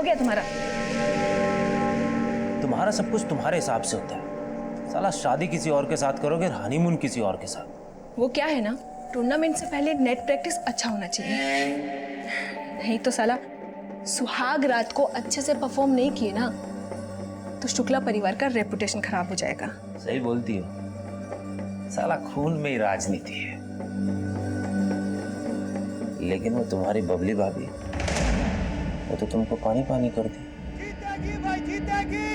गया तुम्हारा? तुम्हारा सब कुछ तुम्हारे हिसाब से होता है। साला शादी किसी और के साथ करोगे, हनीमून किसी और के साथ। वो क्या है ना, टूर्नामेंट से पहले नेट प्रैक्टिस अच्छा होना चाहिए, नहीं तो साला सुहाग रात को अच्छे से परफॉर्म नहीं किए ना तो शुक्ला परिवार का रेपुटेशन खराब हो जाएगा। सही बोलती हो, साला खून में ही राजनीति है। लेकिन वो तुम्हारी बबली भाभी, वो तो तुमको पानी पानी कर दी। जीतेगी भाई जीतेगी,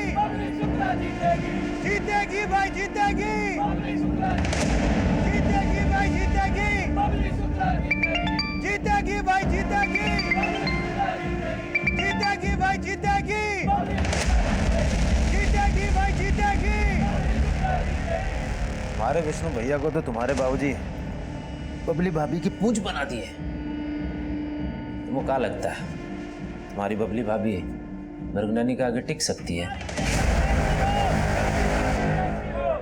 जीतेगी भाई जीतेगी, जीतेगी भाई जीतेगी, जीतेगी भाई जीतेगी, जीतेगी भाई जीतेगी, जीतेगी भाई जीतेगी। हमारे विष्णु भैया को तो तुम्हारे बाबूजी बबली भाभी की पूंछ बना दी है। तुमको क्या लगता है तुम्हारी बबली भाभी मृगननी के आगे टिक सकती है?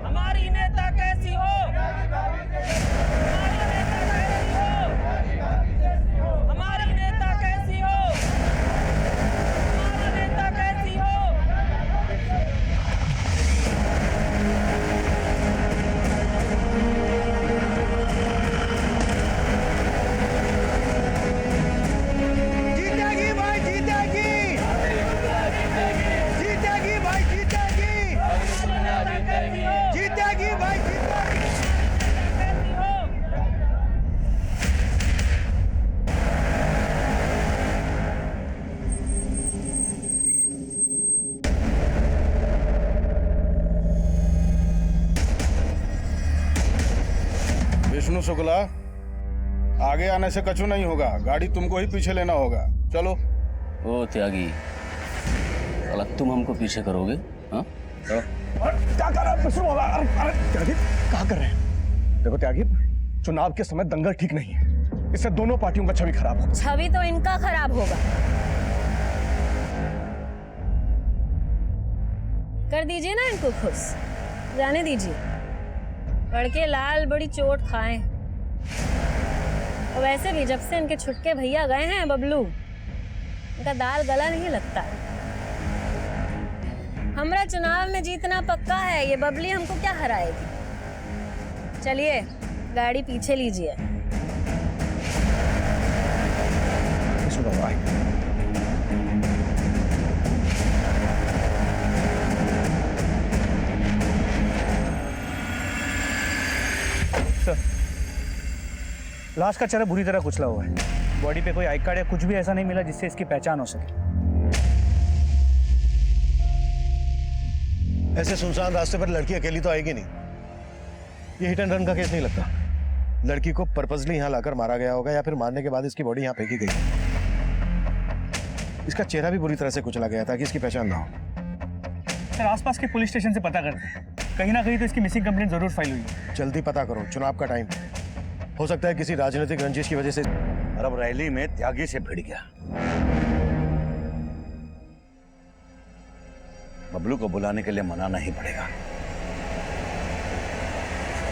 हमारी नेता कैसी हो? हमारी नेता कैसी हो? हमारी नेता कैसी हो? जीतेगी भाई जीतेगी, जीतेगी भाई जीतेगी, जीतेगी भाई जीतेगी। कैसी हो? विष्णु शुक्ला, आगे आने से कछु नहीं होगा, गाड़ी तुमको ही पीछे लेना होगा। चलो। ओ त्यागी, अलग तुम हमको पीछे करोगे? हाँ? क्या कर रहे हैं विष्णु बाबा? अरे त्यागी क्या कर रहे हैं? देखो त्यागी, चुनाव के समय दंगल ठीक नहीं है, इससे दोनों पार्टियों का छवि खराब होगा। छवि तो इनका खराब होगा। कर दीजिए ना इनको खुश, जाने दीजिए। लड़के लाल बड़ी चोट खाए। और वैसे भी जब से इनके छुटके भैया गए हैं बबलू, इनका दाल गला नहीं लगता। हमरा चुनाव में जीतना पक्का है, ये बबली हमको क्या हराएगी। चलिए गाड़ी पीछे लीजिए। विष्णु बाबा आइए। सर, लाश का चेहरा बुरी तरह कुचला हुआ है। बॉडी पे कोई आई कार्ड या कुछ भी ऐसा नहीं मिला जिससे इसकी पहचान हो सके। ऐसे सुनसान रास्ते पर लड़की अकेली तो आएगी नहीं। ये हिट एंड रन का केस नहीं लगता। लड़की को पर्पसली यहाँ लाकर मारा गया होगा या फिर मारने के बाद इसकी बॉडी यहाँ फेंकी गई। इसका चेहरा भी बुरी तरह से कुचला गया ताकि इसकी पहचान ना हो। सर, आसपास के पुलिस स्टेशन से पता करते हैं, कहीं ना कहीं तो इसकी मिसिंग कंप्लेंट जरूर फाइल हुई है। जल्दी पता करो, चुनाव का टाइम हो सकता है किसी राजनीतिक रंजिश की वजह से। अरब रैली में त्यागी से भिड़ गया। बबलू को बुलाने के लिए मनाना ही पड़ेगा।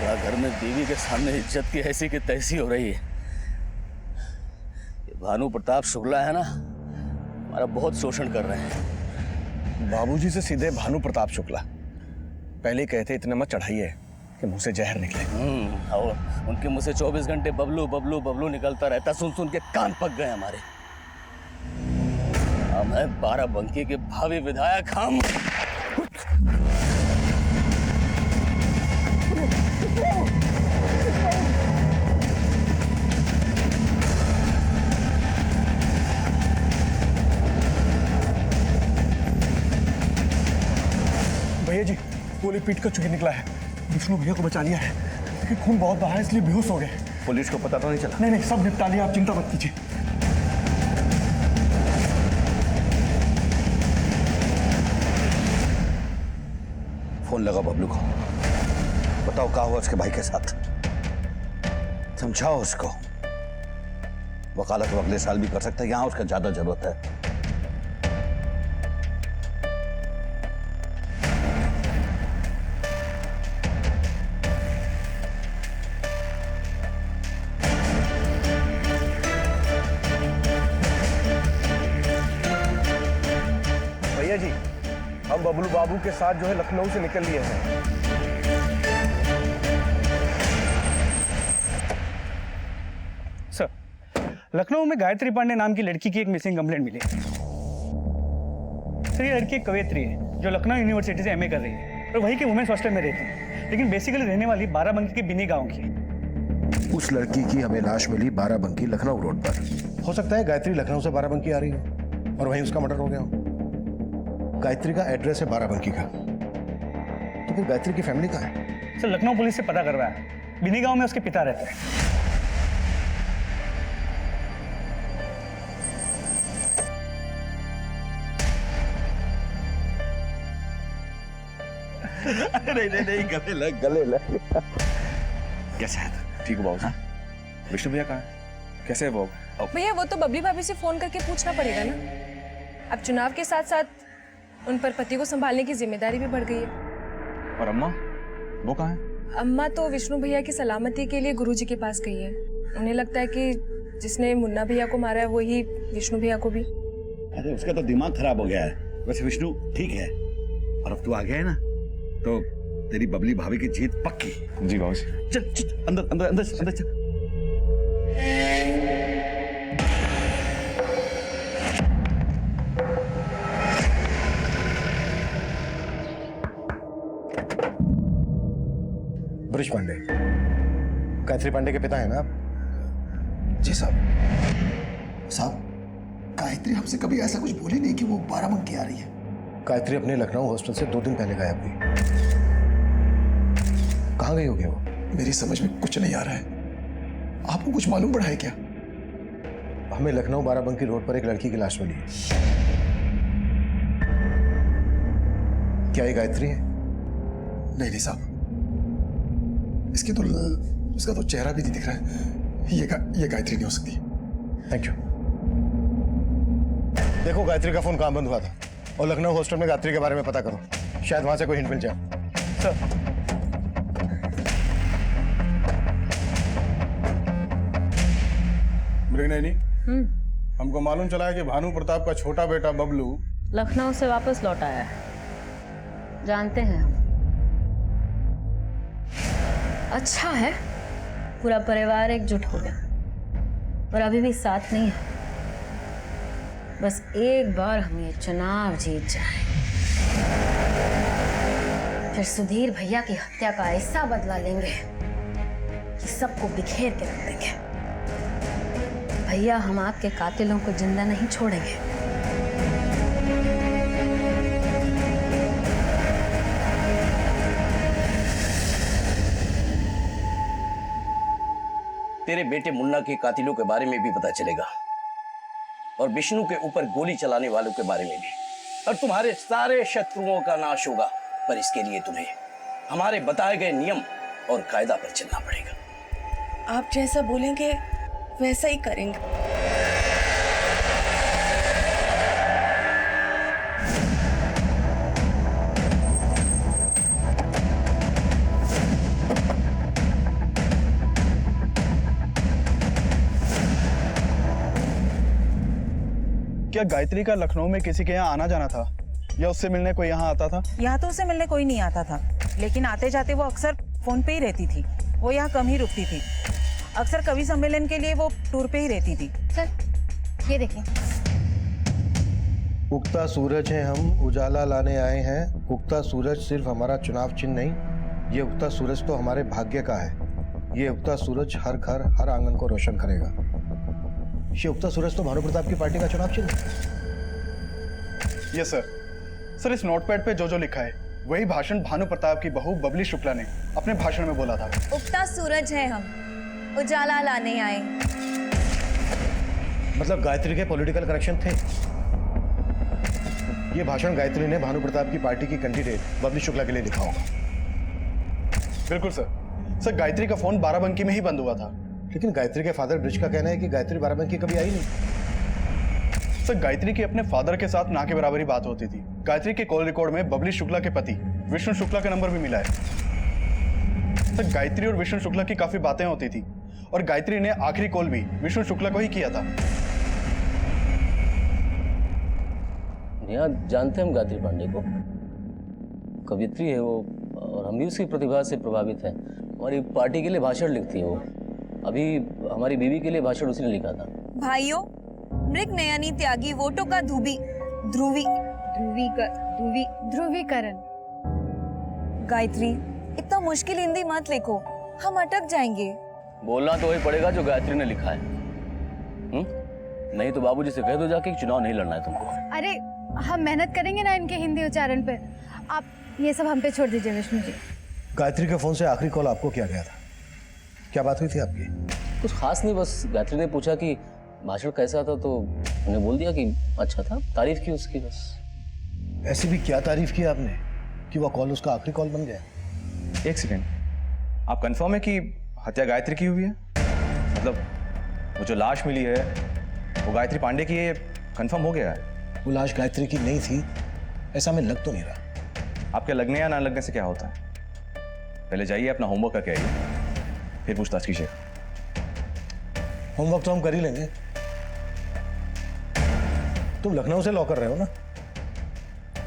घर में बीवी के सामने इज्जत की ऐसी की तैसी हो रही है। ये भानु प्रताप शुक्ला है ना, हमारा बहुत शोषण कर रहे हैं। बाबूजी से सीधे भानु प्रताप शुक्ला। पहले ही कहते इतने मत चढ़ाइए कि मुंह से जहर निकले। और उनके मुंह से 24 घंटे बबलू बबलू बबलू निकलता रहता, सुन सुन के कान पक गए हमारे। हम हैं बाराबंकी के भावी विधायक। हम भैया जी, गोली पीट कर चुके निकला है। विष्णु भैया को बचा लिया है, लेकिन खून बहुत बहा है इसलिए बेहोश हो गए। पुलिस को पता तो नहीं चला? नहीं नहीं, सब निपटा लिया, आप चिंता मत कीजिए। फोन लगाओ बबलू को, बताओ क्या हुआ उसके भाई के साथ। समझाओ उसको, वकालत वो अगले साल भी कर सकता है, यहां उसका ज्यादा जरूरत है। हम बबलू बाबू के साथ जो है लखनऊ से निकल लिए हैं। सर, लखनऊ में गायत्री पांडे नाम की लड़की की एक मिसिंग कंप्लेंट मिली। सर, ये लड़की एक कवयित्री है जो लखनऊ यूनिवर्सिटी से एमए कर रही है और वहीं के वुमेन्स हॉस्टल में रहती है, लेकिन बेसिकली रहने वाली बाराबंकी के बिनी गांव की है। उस लड़की की हमें लाश मिली बाराबंकी लखनऊ रोड पर। हो सकता है गायत्री लखनऊ से बाराबंकी आ रही हो और वहीं उसका मर्डर हो गया हो। गायत्री का एड्रेस है बाराबंकी का, तो फिर गायत्री की फैमिली कहाँ है? सर, लखनऊ पुलिस से पता करवाया, बिनी गांव में उसके पिता रहते हैं। नहीं गले लग कैसे है? ठीक हो बाबू? विष्णु भैया कहाँ है? कैसे है वो? भैया वो तो बबली भाभी से फोन करके पूछना पड़ेगा ना। अब चुनाव के साथ साथ उन पर पति को संभालने की जिम्मेदारी भी बढ़ गई है। और अम्मा वो कहाँ है? अम्मा तो विष्णु भैया की सलामती के लिए गुरुजी के पास गई है। उन्हें लगता है कि जिसने मुन्ना भैया को मारा है वही विष्णु भैया को भी। अरे उसका तो दिमाग खराब हो गया है। वैसे विष्णु ठीक है, और अब तू आ गया है ना, तो तेरी बबली भाभी की जीत पक्की। जी बाबू। चल चल अंदर अंदर अंदर अंदर चल। ब्रिज पांडे, गायत्री पांडे के पिता है ना आप? जी साहब, गायत्री हमसे कभी ऐसा कुछ बोली नहीं कि वो बाराबंकी आ रही है। गायत्री अपने लखनऊ हॉस्टल से 2 दिन पहले गायब हुई। कहाँ गई होगी वो? मेरी समझ में कुछ नहीं आ रहा है। आपको कुछ मालूम पड़ा है क्या? हमें लखनऊ बाराबंकी रोड पर एक लड़की की लाश मिली है। क्या ये गायत्री है? नहीं साहब, इसका तो चेहरा भी नहीं दिख रहा है। ये गायत्री नहीं हो सकती। Thank you. देखो गायत्री का फोन कहाँ बंद हुआ था और लखनऊ हॉस्टल में गायत्री के बारे में पता करो, शायद वहां से कोई हिंट मिल जाए। सर, मृगनयनी, हमको मालूम चला है कि भानु प्रताप का छोटा बेटा बबलू लखनऊ से वापस लौट आया है, जानते हैं हम। अच्छा है, पूरा परिवार एकजुट हो गया और अभी भी साथ नहीं है। बस एक बार हम ये चुनाव जीत जाए, फिर सुधीर भैया की हत्या का ऐसा बदला लेंगे कि सबको बिखेर के रख देंगे। भैया, हम आपके कातिलों को जिंदा नहीं छोड़ेंगे। तेरे बेटे मुन्ना के कातिलों के बारे में भी पता चलेगा और विष्णु के ऊपर गोली चलाने वालों के बारे में भी, और तुम्हारे सारे शत्रुओं का नाश होगा। पर इसके लिए तुम्हें हमारे बताए गए नियम और कायदा पर चलना पड़ेगा। आप जैसा बोलेंगे वैसा ही करेंगे। क्या गायत्री का लखनऊ में किसी के यहाँ आना जाना था या उससे मिलने कोई यहाँ आता था? यहाँ तो उससे मिलने कोई नहीं आता था, लेकिन आते जाते वो अक्सर फोन पे ही रहती थी। वो यहाँ कम ही रुकती थी। अक्सर कवि सम्मेलन के लिए वो टूर पे ही रहती थी। सर, ये देखिए। उगता सूरज है हम, उजाला लाने आए हैं। उगता सूरज सिर्फ हमारा चुनाव चिन्ह नहीं, ये उगता सूरज तो हमारे भाग्य का है। ये उगता सूरज हर घर हर आंगन को रोशन करेगा। ये उगता सूरज तो भानु प्रताप की पार्टी का चुनाव चिन्ह है। Yes sir. सर, इस नोटपैड पे जो लिखा है वही भाषण भानु प्रताप की बहू बबली शुक्ला ने अपने भाषण में बोला था। उगता सूरज है हम, उजाला लाने आए। मतलब गायत्री के पॉलिटिकल कनेक्शन थे। ये भाषण गायत्री ने भानु प्रताप की पार्टी की कैंडिडेट बबली शुक्ला के लिए लिखा होगा। बिल्कुल सर। सर, गायत्री का फोन बाराबंकी में ही बंद हुआ था। लेकिन गायत्री के फादर ब्रिज का कहना है कि गायत्री बाराबंकी कभी आई नहीं। सर, गायत्री की अपने फादर के साथ ना के बराबर ही बात होती थी। गायत्री के कॉल रिकॉर्ड में बबली शुक्ला के पति विष्णु शुक्ला का नंबर भी मिला है। सर, गायत्री और विष्णु शुक्ला की काफी बातें होती थी और गायत्री ने आखिरी कॉल भी विष्णु शुक्ला को ही किया था। यहाँ जानते हम गायत्री पांडे को? कवियत्री है वो, और हम भी उसकी प्रतिभा से प्रभावित हैं। हमारी पार्टी के लिए भाषण लिखती है वो। अभी हमारी बीवी के लिए भाषण उसने लिखा था। भाइयों, मृग नयनी त्यागी वोटों का ध्रुवीकरण। गायत्री, इतना मुश्किल हिंदी मत लिखो, हम अटक जाएंगे। बोलना तो वही पड़ेगा जो गायत्री ने लिखा है। नहीं तो बाबूजी से कह दो जाके कि चुनाव नहीं लड़ना है तुमको। अरे हम मेहनत करेंगे ना इनके हिंदी उच्चारण पे, आप ये सब हम पे छोड़ दीजिए विष्णु जी। गायत्री के फोन से आखिरी कॉल आपको किया गया था, क्या बात हुई थी आपकी? कुछ खास नहीं, बस गायत्री ने पूछा कि भाषण कैसा था तो हमने बोल दिया कि अच्छा था, तारीफ की उसकी बस। ऐसी भी क्या तारीफ की आपने कि वो कॉल उसका आखिरी कॉल बन गया? एक सेकेंड, आप कंफर्म है कि हत्या गायत्री की हुई है? मतलब वो जो लाश मिली है वो गायत्री पांडे की है, कंफर्म हो गया है? वो लाश गायत्री की नहीं थी ऐसा हमें लग तो नहीं रहा। आपके लगने या ना लगने से क्या होता है? पहले जाइए अपना होमवर्क करके आइए, फिर पूछताछ कीजिए। होमवर्क तो हम कर ही लेंगे। तुम लखनऊ से लॉ कर रहे हो ना,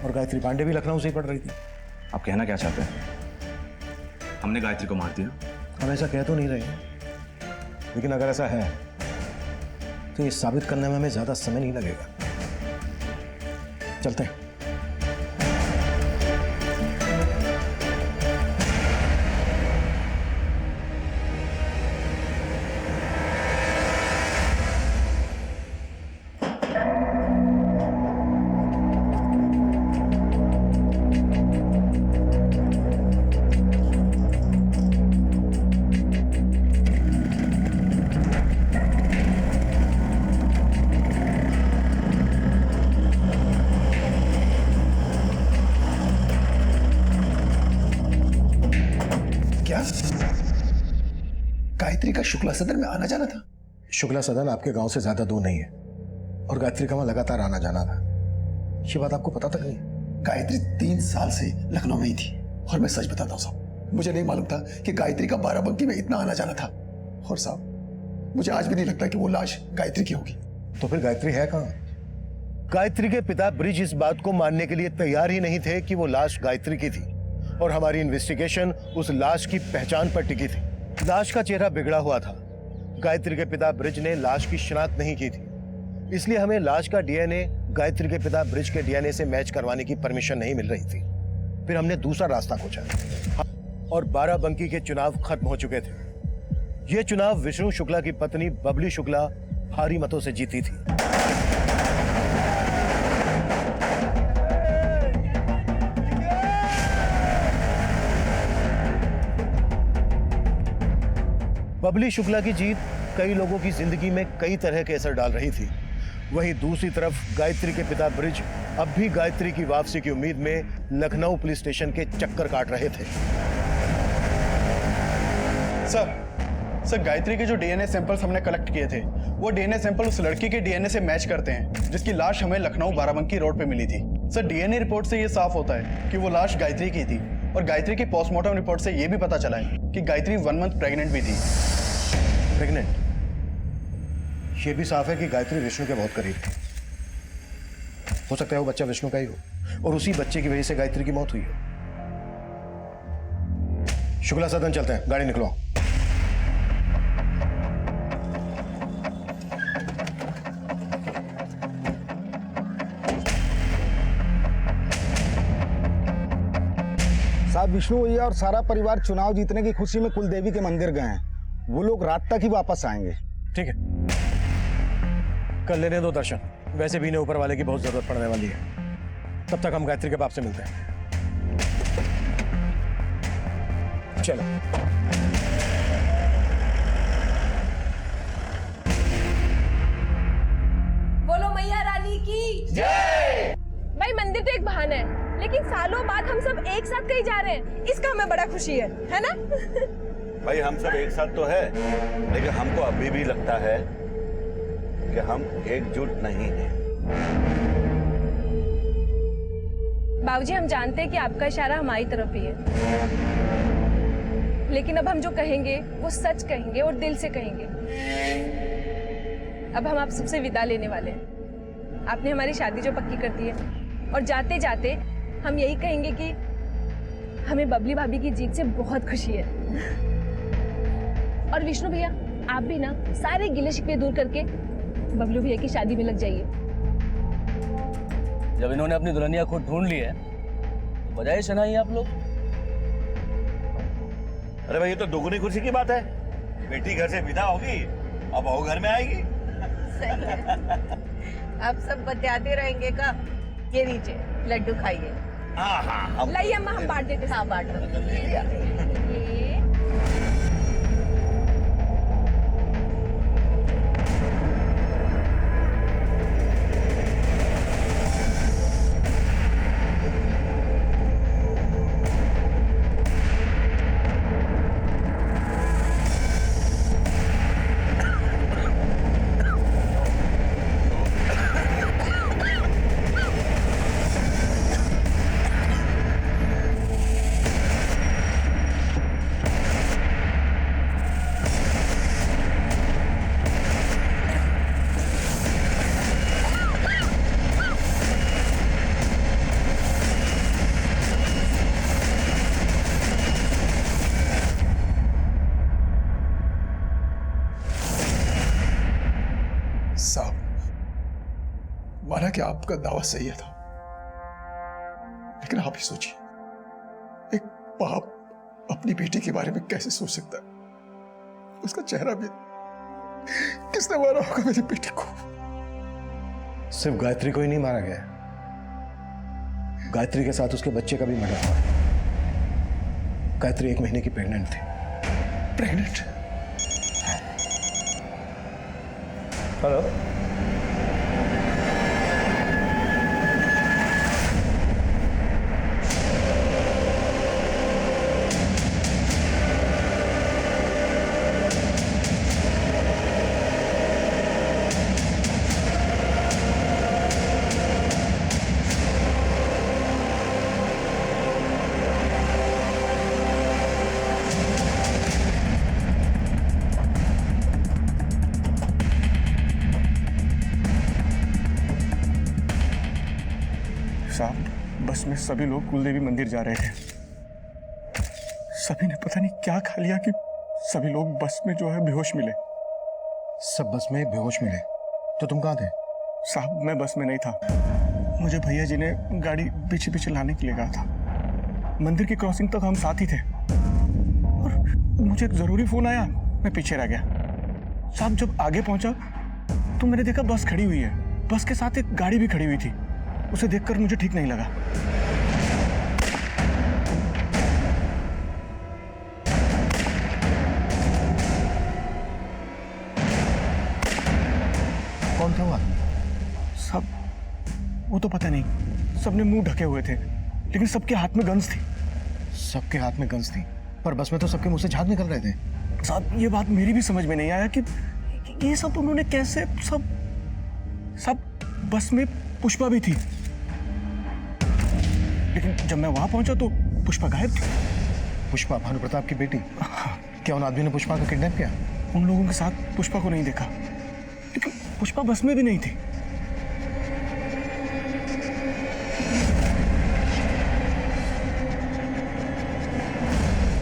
और गायत्री पांडे भी लखनऊ से ही पढ़ रही थी। आप कहना क्या चाहते हैं? हमने गायत्री को मार दिया? हम ऐसा कह तो नहीं रहे, लेकिन अगर ऐसा है तो ये साबित करने में हमें ज्यादा समय नहीं लगेगा। चलते हैं। गायत्री का शुक्ला सदन में आना जाना था? शुक्ला सदन आपके गांव से ज्यादा दूर नहीं है, और गायत्री का वहां लगातार आना जाना था। ये बात आपको पता तक नहीं? गायत्री 3 साल से लखनऊ में ही थी, और मैं सच बताता हूँ साहब, मुझे नहीं मालूम था कि गायत्री का बाराबंकी में इतना आना जाना था। और साहब, मुझे आज भी नहीं लगता कि वो लाश गायत्री की होगी। तो फिर गायत्री है कहाँ? गायत्री के पिता ब्रिज इस बात को मानने के लिए तैयार ही नहीं थे कि वो लाश गायत्री की थी, और हमारी इन्वेस्टिगेशन उस लाश की पहचान पर टिकी थी। लाश का चेहरा बिगड़ा हुआ था। गायत्री के पिता ब्रिज ने लाश की शिनाख्त नहीं की थी, इसलिए हमें लाश का डीएनए गायत्री के पिता ब्रिज के डीएनए से मैच करवाने की परमिशन नहीं मिल रही थी। फिर हमने दूसरा रास्ता खोजा, और बाराबंकी के चुनाव खत्म हो चुके थे। ये चुनाव विष्णु शुक्ला की पत्नी बबली शुक्ला भारी मतों से जीती थी। बबली शुक्ला की जीत कई लोगों की जिंदगी में कई तरह के असर डाल रही थी। वहीं दूसरी तरफ गायत्री के पिता ब्रिज अब भी गायत्री की वापसी की उम्मीद में लखनऊ पुलिस स्टेशन के चक्कर काट रहे थे। सर गायत्री के जो डीएनए सैंपल्स हमने कलेक्ट किए थे, वो डीएनए सैंपल उस लड़की के डीएनए से मैच करते हैं जिसकी लाश हमें लखनऊ बाराबंकी रोड पे मिली थी। सर डीएनए रिपोर्ट से ये साफ होता है कि वो लाश गायत्री की थी, और गायत्री की पोस्टमार्टम रिपोर्ट से ये भी पता चला है कि गायत्री 1 मंथ प्रेग्नेंट भी थी। प्रेग्नेंट? ये भी साफ है कि गायत्री विष्णु के बहुत करीब थी। हो सकता है वो बच्चा विष्णु का ही हो, और उसी बच्चे की वजह से गायत्री की मौत हुई हो। शुक्ला सदन चलते हैं, गाड़ी निकलो। साहब, विष्णु भैया और सारा परिवार चुनाव जीतने की खुशी में कुलदेवी के मंदिर गए हैं। वो लोग रात तक ही वापस आएंगे। ठीक है, कर लेने दो दर्शन, वैसे भी इन्हें ऊपर वाले की बहुत जरूरत पड़ने वाली है। तब तक हम गायत्री के बाप से मिलते हैं। चलो। बोलो मैया रानी की जय। भाई मंदिर तो एक बहाना है, लेकिन सालों बाद हम सब एक साथ कहीं जा रहे हैं, इसका हमें बड़ा खुशी है ना? भाई हम सब एक साथ तो है, लेकिन हमको अभी भी लगता है कि हम एकजुट नहीं हैं। बाबूजी, हम जानते हैं कि आपका इशारा हमारी तरफ ही है, लेकिन अब हम जो कहेंगे वो सच कहेंगे और दिल से कहेंगे। अब हम आप सबसे विदा लेने वाले हैं। आपने हमारी शादी जो पक्की कर दी है, और जाते जाते हम यही कहेंगे कि हमें बबली भाभी की जीत से बहुत खुशी है। और विष्णु भैया, आप भी ना सारे गिले शिकवे दूर करके बबलू भैया की शादी में लग जाइए। जब इन्होंने अपनी दुल्हनिया खुद ढूंढ ली है तो बजाय शनाई आप लोग। अरे भाई, ये तो दुगनी खुशी की बात है। बेटी घर से विदा होगी, अब बहू घर में आएगी। अब सब बतियाते रहेंगे का। ये लीजिए लड्डू खाइए। हाँ हाँ, लाइए अम्मा, हम बांट देते। हाँ बांट दो। साहब, माना कि आपका दावा सही था, लेकिन आप ही सोचिए, एक बाप अपनी बेटी के बारे में कैसे सोच सकता है? उसका चेहरा भी, किसने मारा होगा मेरी बेटी को? सिर्फ गायत्री को ही नहीं मारा गया, गायत्री के साथ उसके बच्चे का भी मर्डर हुआ है। गायत्री 1 महीने की प्रेग्नेंट थी। प्रेग्नेंट? हेलो, बस में सभी लोग कुलदेवी मंदिर जा रहे थे। सभी ने पता नहीं क्या खा लिया कि सभी लोग बस में जो है बेहोश मिले। सब बस में बेहोश मिले? तो तुम कहाँ थे? साहब, मैं बस में नहीं था। मुझे भैया जी ने गाड़ी पीछे पीछे लाने के लिए कहा था। मंदिर की क्रॉसिंग तक हम साथ ही थे और मुझे जरूरी फोन आया, मैं पीछे रह गया। साहब, जब आगे पहुंचा तो मैंने देखा बस खड़ी हुई है। बस के साथ एक गाड़ी भी खड़ी हुई थी। उसे देखकर मुझे ठीक नहीं लगा। कौन था वो आदमी? सब, वो तो पता नहीं। सबने मुंह ढके हुए थे, लेकिन सबके हाथ में गन्स थी। सबके हाथ में गन्स थी, पर बस में तो सबके मुंह से झाग निकल रहे थे। साहब, ये बात मेरी भी समझ में नहीं आया कि ये सब उन्होंने कैसे। सब बस में पुष्पा भी थी, लेकिन जब मैं वहां पहुंचा तो पुष्पा गायब थी। पुष्पा, भानु प्रताप की बेटी? क्या उन आदमी ने पुष्पा को किडनैप किया? उन लोगों के साथ पुष्पा को नहीं देखा, लेकिन पुष्पा बस में भी नहीं थी।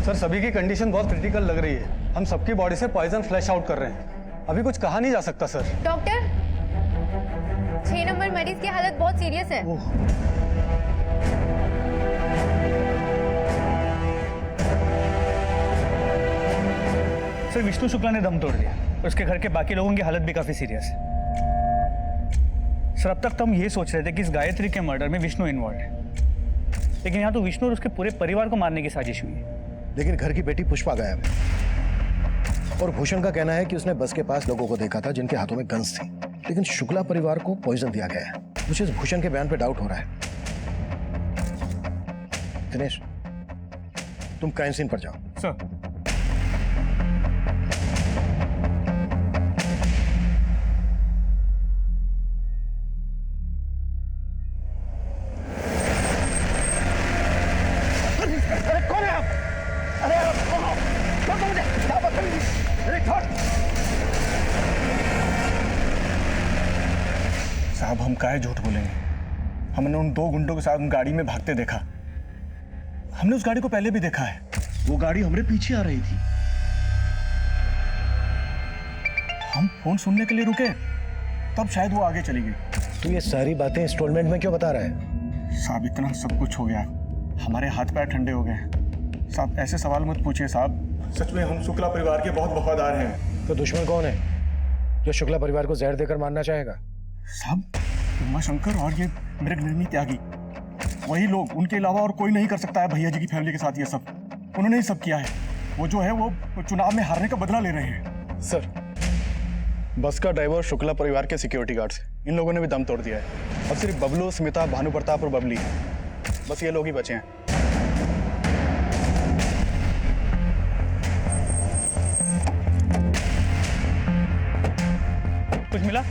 सर, सभी की कंडीशन बहुत क्रिटिकल लग रही है। हम सबकी बॉडी से पॉइजन फ्लैश आउट कर रहे हैं। अभी कुछ कहा नहीं जा सकता सर। डॉक्टर, 6 नंबर मरीज की हालत बहुत सीरियस है। सर, विष्णु शुक्ला ने दम तोड़ दिया। उसके घर के बाकी लोगों की हालत भी काफी सीरियस है। सर, अब तक तो हम ये सोच रहे थे कि इस गायत्री के मर्डर में विष्णु इन्वॉल्व है, लेकिन यहाँ तो विष्णु और उसके पूरे परिवार को मारने की साजिश हुई है। लेकिन घर की बेटी पुष्पा गायब है, और भूषण का कहना है कि उसने बस के पास लोगों को देखा था जिनके हाथों में गन्स थी, लेकिन शुक्ला परिवार को पॉइजन दिया गया है। मुझे इस भूषण के बयान पे डाउट हो रहा है। दिनेश, तुम क्राइम सीन पर जाओ। सर, साहब, हम काहे झूठ बोलेंगे। हमने उन 2 गुंडों के साथ गाड़ी में भागते देखा। हमने उस गाड़ी को पहले भी देखा है। वो गाड़ी हमारे पीछे आ रही थी। हम फोन सुनने के लिए रुके, तब शायद वो आगे चली गई। तू ये सारी बातें इंस्टॉलमेंट में क्यों बता रहा है? साहब इतना सब कुछ हो गया, हमारे हाथ पैर ठंडे हो गए। साहब ऐसे सवाल मत पूछिए साहब, सच में हम शुक्ला परिवार के बहुत वफादार हैं। तो दुश्मन कौन है जो शुक्ला परिवार को जहर देकर मारना चाहेगा? साहब उमा शंकर और ये मृगनयनी त्यागी, वही लोग, उनके अलावा और कोई नहीं कर सकता है भैया जी की फैमिली के साथ ये सब। उन्होंने ही सब किया है। वो जो है वो चुनाव में हारने का बदला ले रहे हैं। सर, बस का ड्राइवर शुक्ला परिवार के सिक्योरिटी गार्ड्स, इन लोगों ने भी दम तोड़ दिया है। अब सिर्फ बबलू, स्मिता, भानु प्रताप और बबली, बस ये लोग ही बचे हैं। कुछ मिला?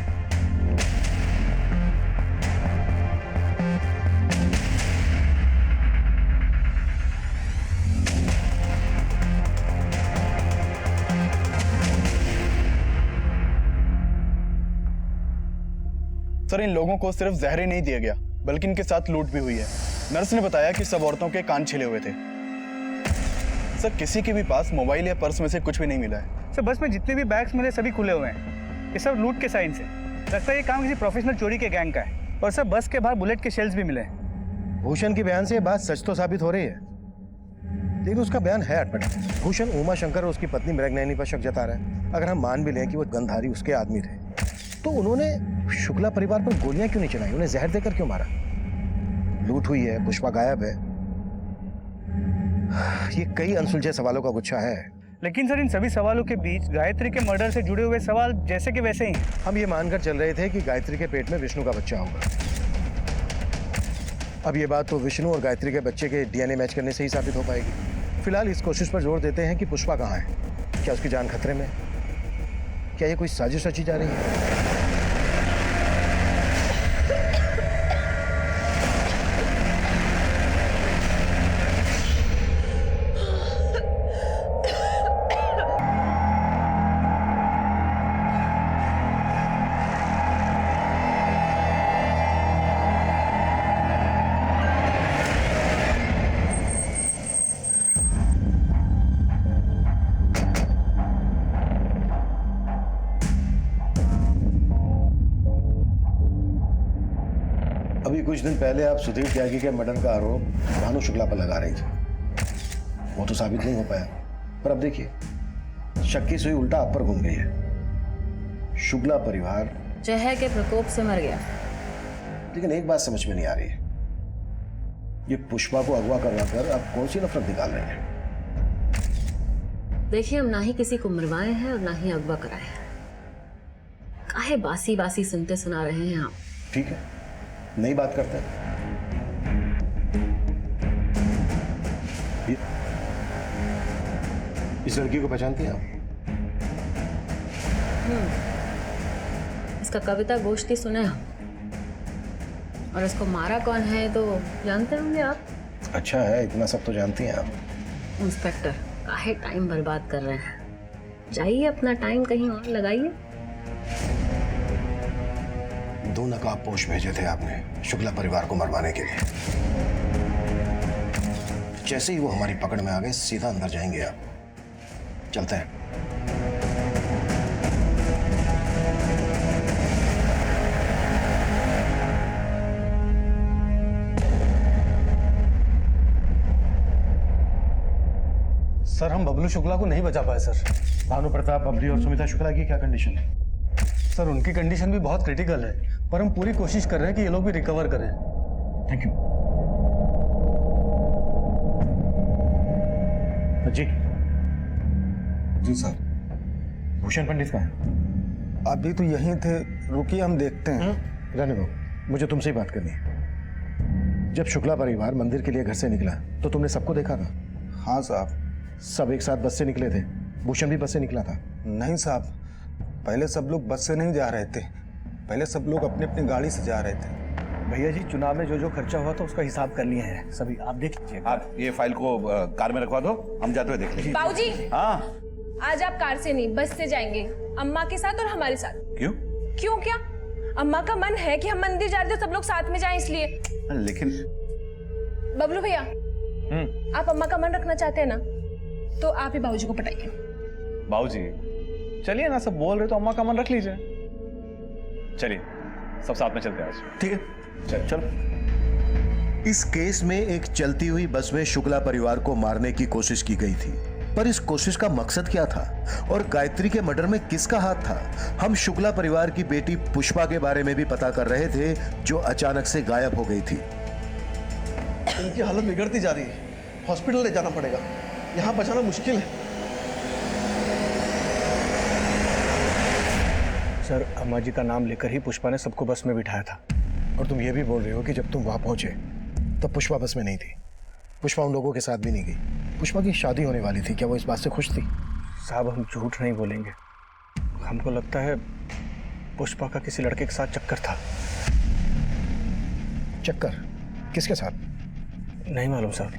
सर इन लोगों को सिर्फ जहर ही नहीं दिया गया, बल्कि इनके साथ लूट भी हुई है। नर्स ने बताया कि सब औरतों के कान छिले हुए थे। सर किसी के भी पास मोबाइल या पर्स में से कुछ भी नहीं मिला है। सर बस में जितने भी बैग्स मिले सभी खुले हुए हैं। ये सब लूट के साइन से लगता है ये काम किसी प्रोफेशनल चोरी के गैंग का है। और सर बस के बाहर बुलेट के शेल्स भी मिले हैं। भूषण के बयान से ये बात सच तो साबित हो रही है, लेकिन उसका बयान है अटपटा। भूषण उमा शंकर और उसकी पत्नी मृगनयनी पर शक जता रहा है। अगर हम मान भी लें कि वो गंधारी उसके आदमी थे, तो उन्होंने शुक्ला परिवार पर गोलियां क्यों नहीं चलाई? उन्हें जहर देकर क्यों मारा? लूट हुई है, पुष्पा गायब है, ये कई अनसुलझे सवालों का गुच्छा है। लेकिन सर इन सभी सवालों के बीच गायत्री के मर्डर से जुड़े हुए सवाल जैसे कि वैसे ही। हम ये मानकर चल रहे थे कि गायत्री के पेट में विष्णु का बच्चा होगा। अब ये बात तो विष्णु और गायत्री के बच्चे के डीएनए मैच करने से ही साबित हो पाएगी। फिलहाल इस कोशिश पर जोर देते हैं कि पुष्पा कहाँ है, क्या उसकी जान खतरे में, क्या ये कोई साजिश रची जा रही है? अभी कुछ दिन पहले आप सुधीर त्यागी के मर्डर का आरोप भानु शुक्ला पर लगा रही थी। वो तो साबित नहीं हो पाया, पर अब देखिए शक की सुई उल्टा आप पर घूम गई है। शुक्ला परिवार जहर के प्रकोप से मर गया। लेकिन एक बात समझ में नहीं आ रही है, ये पुष्पा को अगवा करवाकर आप कौन सी नफरत निकाल रहे हैं? देखिए हम ना ही किसी को मरवाए हैं और ना ही अगवा कराए हैं। काहे बासी बासी सुनते सुना रहे हैं आप? ठीक है, नई बात करते हैं। इस लड़की को पहचानती हैं आप? इसका कविता गोष्ठी सुने हम, और इसको मारा कौन है तो जानते होंगे आप। अच्छा है, इतना सब तो जानती हैं आप। इंस्पेक्टर काहे टाइम बर्बाद कर रहे हैं, जाइए अपना टाइम कहीं और लगाइए। 2 नकाबपोश भेजे थे आपने शुक्ला परिवार को मरवाने के लिए। जैसे ही वो हमारी पकड़ में आ गए, सीधा अंदर जाएंगे आप। चलते हैं। सर हम बबलू शुक्ला को नहीं बचा पाए सर। भानु प्रताप, बबली और सुमिता शुक्ला की क्या कंडीशन है? सर उनकी कंडीशन भी बहुत क्रिटिकल है, पर हम पूरी कोशिश कर रहे हैं कि ये लोग भी रिकवर करें। Thank you. जी जी सर। भूषण पंडित कहाँ है? अभी तो यहीं थे, रुकिए हम देखते हैं। रहने दो, मुझे तुमसे ही बात करनी है। जब शुक्ला परिवार मंदिर के लिए घर से निकला तो तुमने सबको देखा था? हाँ साहब। सब एक साथ बस से निकले थे? भूषण भी बस से निकला था? नहीं साहब, पहले सब लोग बस से नहीं जा रहे थे, पहले सब लोग अपनी अपनी गाड़ी से जा रहे थे। भैया जी चुनाव में जो जो खर्चा हुआ था उसका हिसाब कर लिए हैं सभी, आप देख लीजिए। आप ये फाइल को कार में रखवा दो, हम जाते हुए देख लेंगे। बाबूजी, हाँ आज आप कार से नहीं बस से जाएंगे, अम्मा के साथ और हमारे साथ। क्यों? क्यों क्या? अम्मा का मन है कि हम मंदिर जा रहे थे, सब लोग साथ में जाएं इसलिए। लेकिन बबलू भैया आप अम्मा का मन रखना चाहते हैं ना, तो आप ही बाबूजी को पटाइए। बाबूजी चलिए ना, सब बोल रहे तो अम्मा का मन रख लीजिए। चलिए सब साथ में चलते हैं आज। ठीक है, चलो। इस केस में एक चलती हुई बस में शुक्ला परिवार को मारने की कोशिश की गई थी, पर इस कोशिश का मकसद क्या था और गायत्री के मर्डर में किसका हाथ था? हम शुक्ला परिवार की बेटी पुष्पा के बारे में भी पता कर रहे थे, जो अचानक से गायब हो गई थी। उनकी हालत बिगड़ती जा रही है, हॉस्पिटल ले जाना पड़ेगा, यहाँ बचाना मुश्किल है। सर, अम्मा जी का नाम लेकर ही पुष्पा ने सबको बस में बिठाया था। और तुम ये भी बोल रहे हो कि जब तुम वहां पहुंचे तब पुष्पा बस में नहीं थी। पुष्पा उन लोगों के साथ भी नहीं गई। पुष्पा की शादी होने वाली थी, क्या वो इस बात से खुश थी? साहब हम झूठ नहीं बोलेंगे, हमको लगता है पुष्पा का किसी लड़के के साथ चक्कर था। चक्कर? किसके साथ? नहीं मालूम साहब।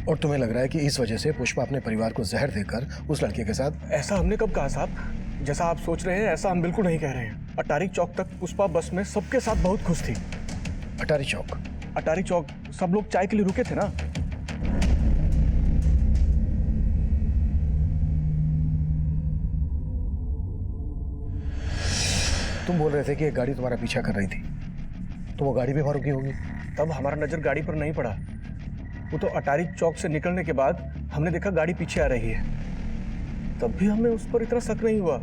और तुम्हें लग रहा है कि इस वजह से पुष्पा अपने परिवार को जहर देकर उस लड़के के साथ? ऐसा हमने कब कहा साहब? जैसा आप सोच रहे हैं ऐसा हम बिल्कुल नहीं कह रहे हैं। अटारी चौक तक पुष्पा बस में सबके साथ बहुत खुश थी। अटारी चौक? अटारी चौक सब लोग चाय के लिए रुके थे ना। तुम बोल रहे थे कि एक गाड़ी तुम्हारा पीछा कर रही थी, तो वो गाड़ी भी वहां रुकी होगी। तब हमारा नजर गाड़ी पर नहीं पड़ा। वो तो अटारी चौक से निकलने के बाद हमने देखा गाड़ी पीछे आ रही है, तब भी हमें उस पर इतना शक नहीं हुआ।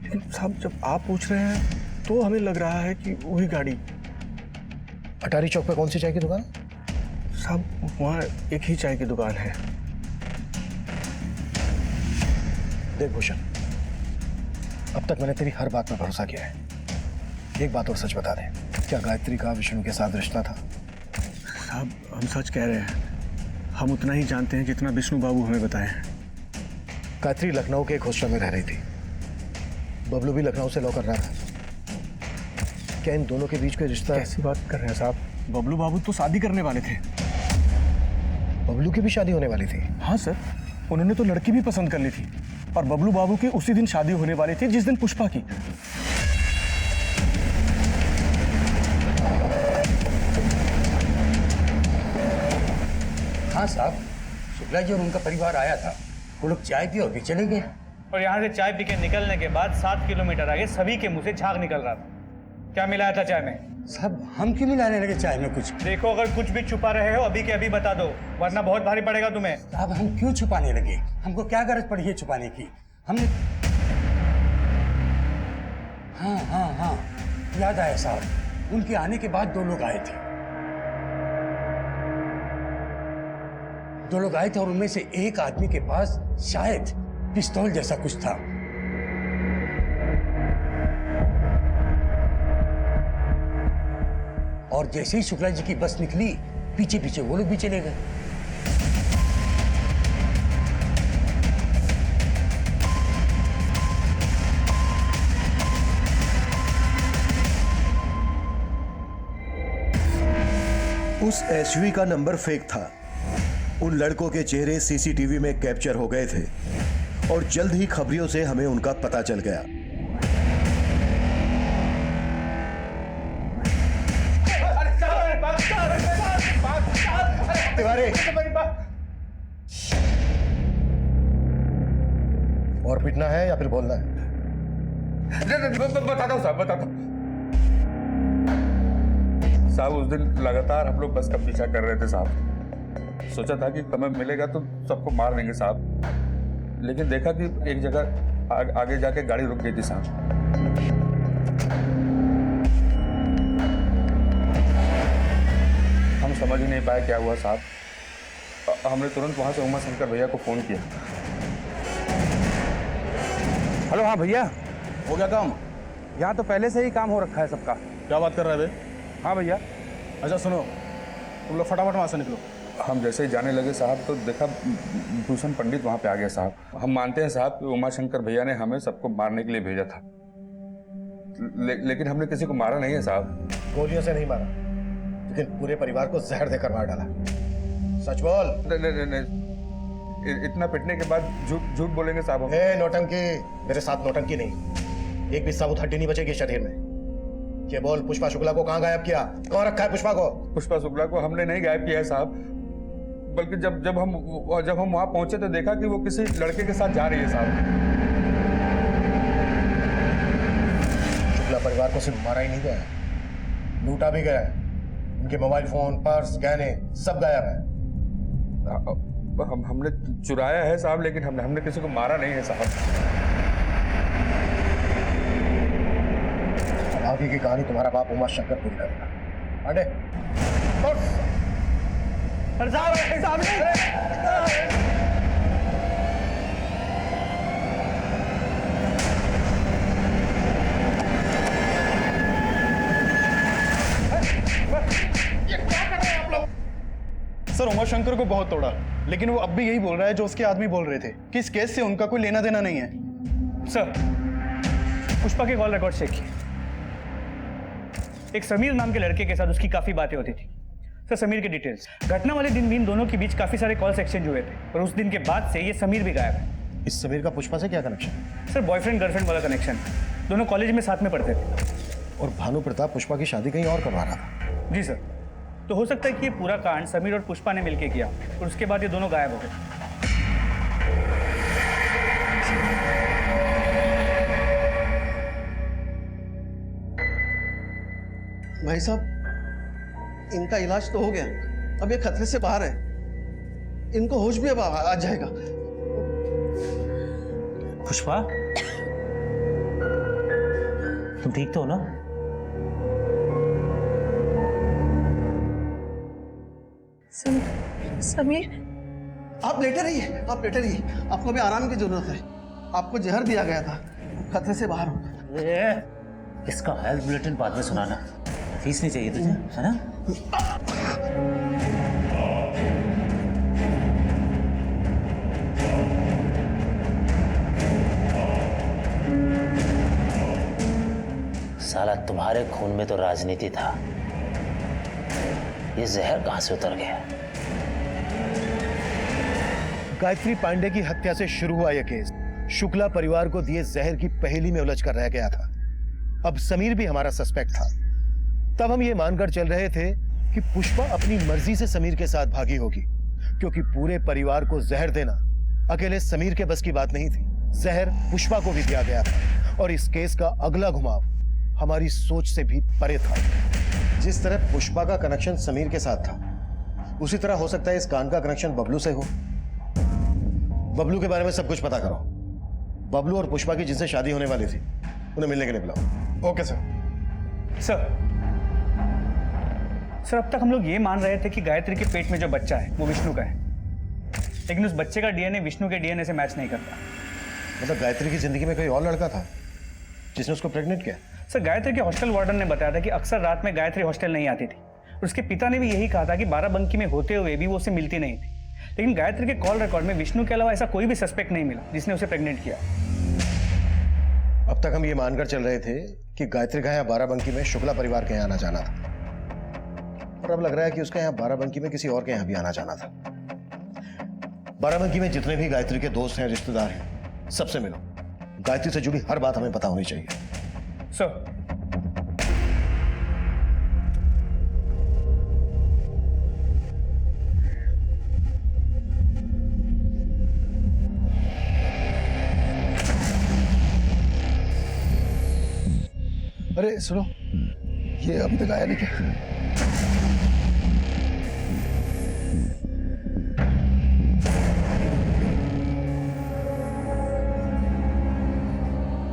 लेकिन साहब जब आप पूछ रहे हैं तो हमें लग रहा है कि वही गाड़ी। अटारी चौक पे कौन सी चाय की दुकान? साहब वहाँ एक ही चाय की दुकान है। देख भूषण, अब तक मैंने तेरी हर बात पर भरोसा किया है। एक बात और सच बता दे, क्या गायत्री का विष्णु के साथ रिश्ता था? साहब हम सच कह रहे हैं, हम उतना ही जानते हैं जितना विष्णु बाबू हमें बताए हैं। गायत्री लखनऊ के एक हॉस्टल में रह रही थी, बबलू भी लखनऊ से लॉ कर रहा था। क्या इन दोनों के बीच कोई रिश्ता? कैसी बात कर रहे हैं साहब? बबलू बाबू तो शादी करने वाले थे। बबलू की भी शादी होने वाली थी? हाँ सर, उन्होंने तो लड़की भी पसंद कर ली थी और बबलू बाबू की उसी दिन शादी होने वाली थी जिस दिन पुष्पा की। हाँ साहब, शुक्ला जी और उनका परिवार आया था, वो लोग चाय पी और भी चले गए। और यहाँ से चाय पी के निकलने के बाद 7 किलोमीटर आगे सभी के मुंह से झाग निकल रहा था। क्या मिलाया था चाय में? साहब हम क्यों मिलाने लगे चाय में कुछ? देखो अगर कुछ भी छुपा रहे हो अभी के अभी बता दो, वरना बहुत भारी पड़ेगा तुम्हें। साहब हम क्यों छुपाने लगे? हमको क्या गरज पड़ी है छुपाने की? हमने हाँ याद आया साहब, उनके आने के बाद 2 लोग आए थे। 2 लोग आए थे और उनमें से एक आदमी के पास शायद पिस्तौल जैसा कुछ था। और जैसे ही शुक्ला जी की बस निकली, पीछे पीछे वो लोग भी चले गए। उस एसयूवी का नंबर फेक था। उन लड़कों के चेहरे सीसीटीवी में कैप्चर हो गए थे और जल्द ही खबरियों से हमें उनका पता चल गया। तिवारी, और पिटना है या फिर बोलना है? बताता हूँ साहब, बताता हूँ साहब। उस दिन लगातार हम लोग बस का पीछा कर रहे थे साहब। सोचा था कि समय मिलेगा तो सबको मार देंगे साहब, लेकिन देखा कि एक जगह आगे जाके गाड़ी रुक गई थी साहब। हम समझ ही नहीं पाए क्या हुआ साहब। हमने तुरंत वहां से उमा शंकर भैया को फोन किया। हेलो, हाँ भैया, हो गया काम? यहाँ तो पहले से ही काम हो रखा है सबका। क्या बात कर रहे हैं? हाँ भैया। अच्छा सुनो, तुम लोग फटाफट वहाँ से निकलो। हम जैसे ही जाने लगे साहब तो देखा भूषण पंडित वहाँ पे आ गया साहब। हम मानते हैं साहब कि उमा शंकर भैया ने हमें सबको मारने के लिए भेजा था, लेकिन हमने किसी को मारा नहीं है साहब। गोलियों से नहीं मारा, लेकिन पूरे परिवार को जहर देकर मार डाला। सच बोल। नहीं, इतना पिटने के बाद झूठ बोलेंगे साहब? नौटंकी, मेरे साथ नौटंकी नहीं। एक भी साबुत हड्डी नहीं बचेगी शरीर में। ये बोल, पुष्पा शुक्ला को कहाँ गायब किया? कहाँ रखा है पुष्पा को? पुष्पा शुक्ला को हमने नहीं गायब किया है साहब, बल्कि जब हम वहां पहुंचे तो देखा कि वो किसी लड़के के साथ जा रही है साहब। शुक्ला परिवार को सिर्फ मारा ही नहीं गया, लूटा भी गया है। उनके मोबाइल फोन, पर्स, गहने सब गायब है। हमने चुराया है साहब, लेकिन हमने किसी को मारा नहीं है साहब। आगे की कहानी तुम्हारा बाप उमा शंकर पूरी करेगा। अरे सर उमा शंकर को बहुत तोड़ा, लेकिन वो अब भी यही बोल रहा है जो उसके आदमी बोल रहे थे कि इस केस से उनका कोई लेना देना नहीं है। सर पुष्पा के कॉल रिकॉर्ड चेक किए। एक समीर नाम के लड़के के साथ उसकी काफी बातें होती थी। सर समीर के डिटेल्स, घटना वाले दिन भी इन दोनों के बीच काफी सारे कॉल्स एक्सचेंज हुए थे और उस दिन के बाद से ये समीर भी गायब है। इस समीर का पुष्पा से क्या कनेक्शन? सर बॉयफ्रेंड गर्लफ्रेंड वाला कनेक्शन। दोनों कॉलेज में साथ में पढ़ते थे। और भानु प्रताप पुष्पा की शादी कहीं और करवा रहा था। जी सर, तो हो सकता है कि ये पूरा कांड समीर और पुष्पा ने मिलकर किया और उसके बाद ये दोनों गायब हो गए। भाई साहब, इनका इलाज तो हो गया, अब ये खतरे से बाहर है। इनको होश भी अब आ जाएगा। पुष्पा, तुम ठीक तो हो ना? समीर, आप लेटे रहिए, आप लेटे रहिए। आपको भी आराम की जरूरत है। आपको जहर दिया गया था, खतरे से बाहर हो। इसका हेल्थ बुलेटिन बाद में सुनाना। फीस नहीं चाहिए तुझे, है ना? साला तुम्हारे खून में तो राजनीति था, ये जहर कहां से उतर गया? गायत्री पांडे की हत्या से शुरू हुआ यह केस शुक्ला परिवार को दिए जहर की पहेली में उलझ कर रह गया था। अब समीर भी हमारा सस्पेक्ट था। तब हम ये मानकर चल रहे थे कि पुष्पा अपनी मर्जी से समीर के साथ भागी होगी, क्योंकि पूरे परिवार को जहर देना अकेले समीर के बस की बात नहीं थी। जहर पुष्पा को भी दिया गया था और इस केस का अगला घुमाव हमारी सोच से भी परे था। जिस तरह पुष्पा का कनेक्शन समीर के साथ था, उसी तरह हो सकता है इस कांड का कनेक्शन बबलू से हो। बबलू के बारे में सब कुछ पता करो। बबलू और पुष्पा की जिनसे शादी होने वाली थी, उन्हें मिलने के लिए बुलाओ। Okay sir. सर अब तक हम लोग ये मान रहे थे कि गायत्री के पेट में जो बच्चा है वो विष्णु का है, लेकिन उस बच्चे का डीएनए विष्णु के डीएनए से मैच नहीं करता। मतलब गायत्री की जिंदगी में कोई और लड़का था जिसने उसको प्रेग्नेंट किया? सर गायत्री के हॉस्टल वार्डन ने बताया था कि अक्सर रात में गायत्री हॉस्टल नहीं आती थी और उसके पिता ने भी यही कहा था कि बाराबंकी में होते हुए भी वो उससे मिलती नहीं थी। लेकिन गायत्री के कॉल रिकॉर्ड में विष्णु के अलावा ऐसा कोई भी सस्पेक्ट नहीं मिला जिसने उसे प्रेग्नेंट किया। अब तक हम ये मानकर चल रहे थे कि गायत्री का यहाँ बाराबंकी में शुक्ला परिवार के यहाँ आना जाना था, और अब लग रहा है कि उसका यहाँ बाराबंकी में किसी और के यहाँ भी आना जाना था। बाराबंकी में जितने भी गायत्री के दोस्त हैं, रिश्तेदार हैं, सबसे मिलो। गायत्री से जुड़ी हर बात हमें पता होनी चाहिए। सर अरे सुनो, ये अभी तक आया नहीं क्या?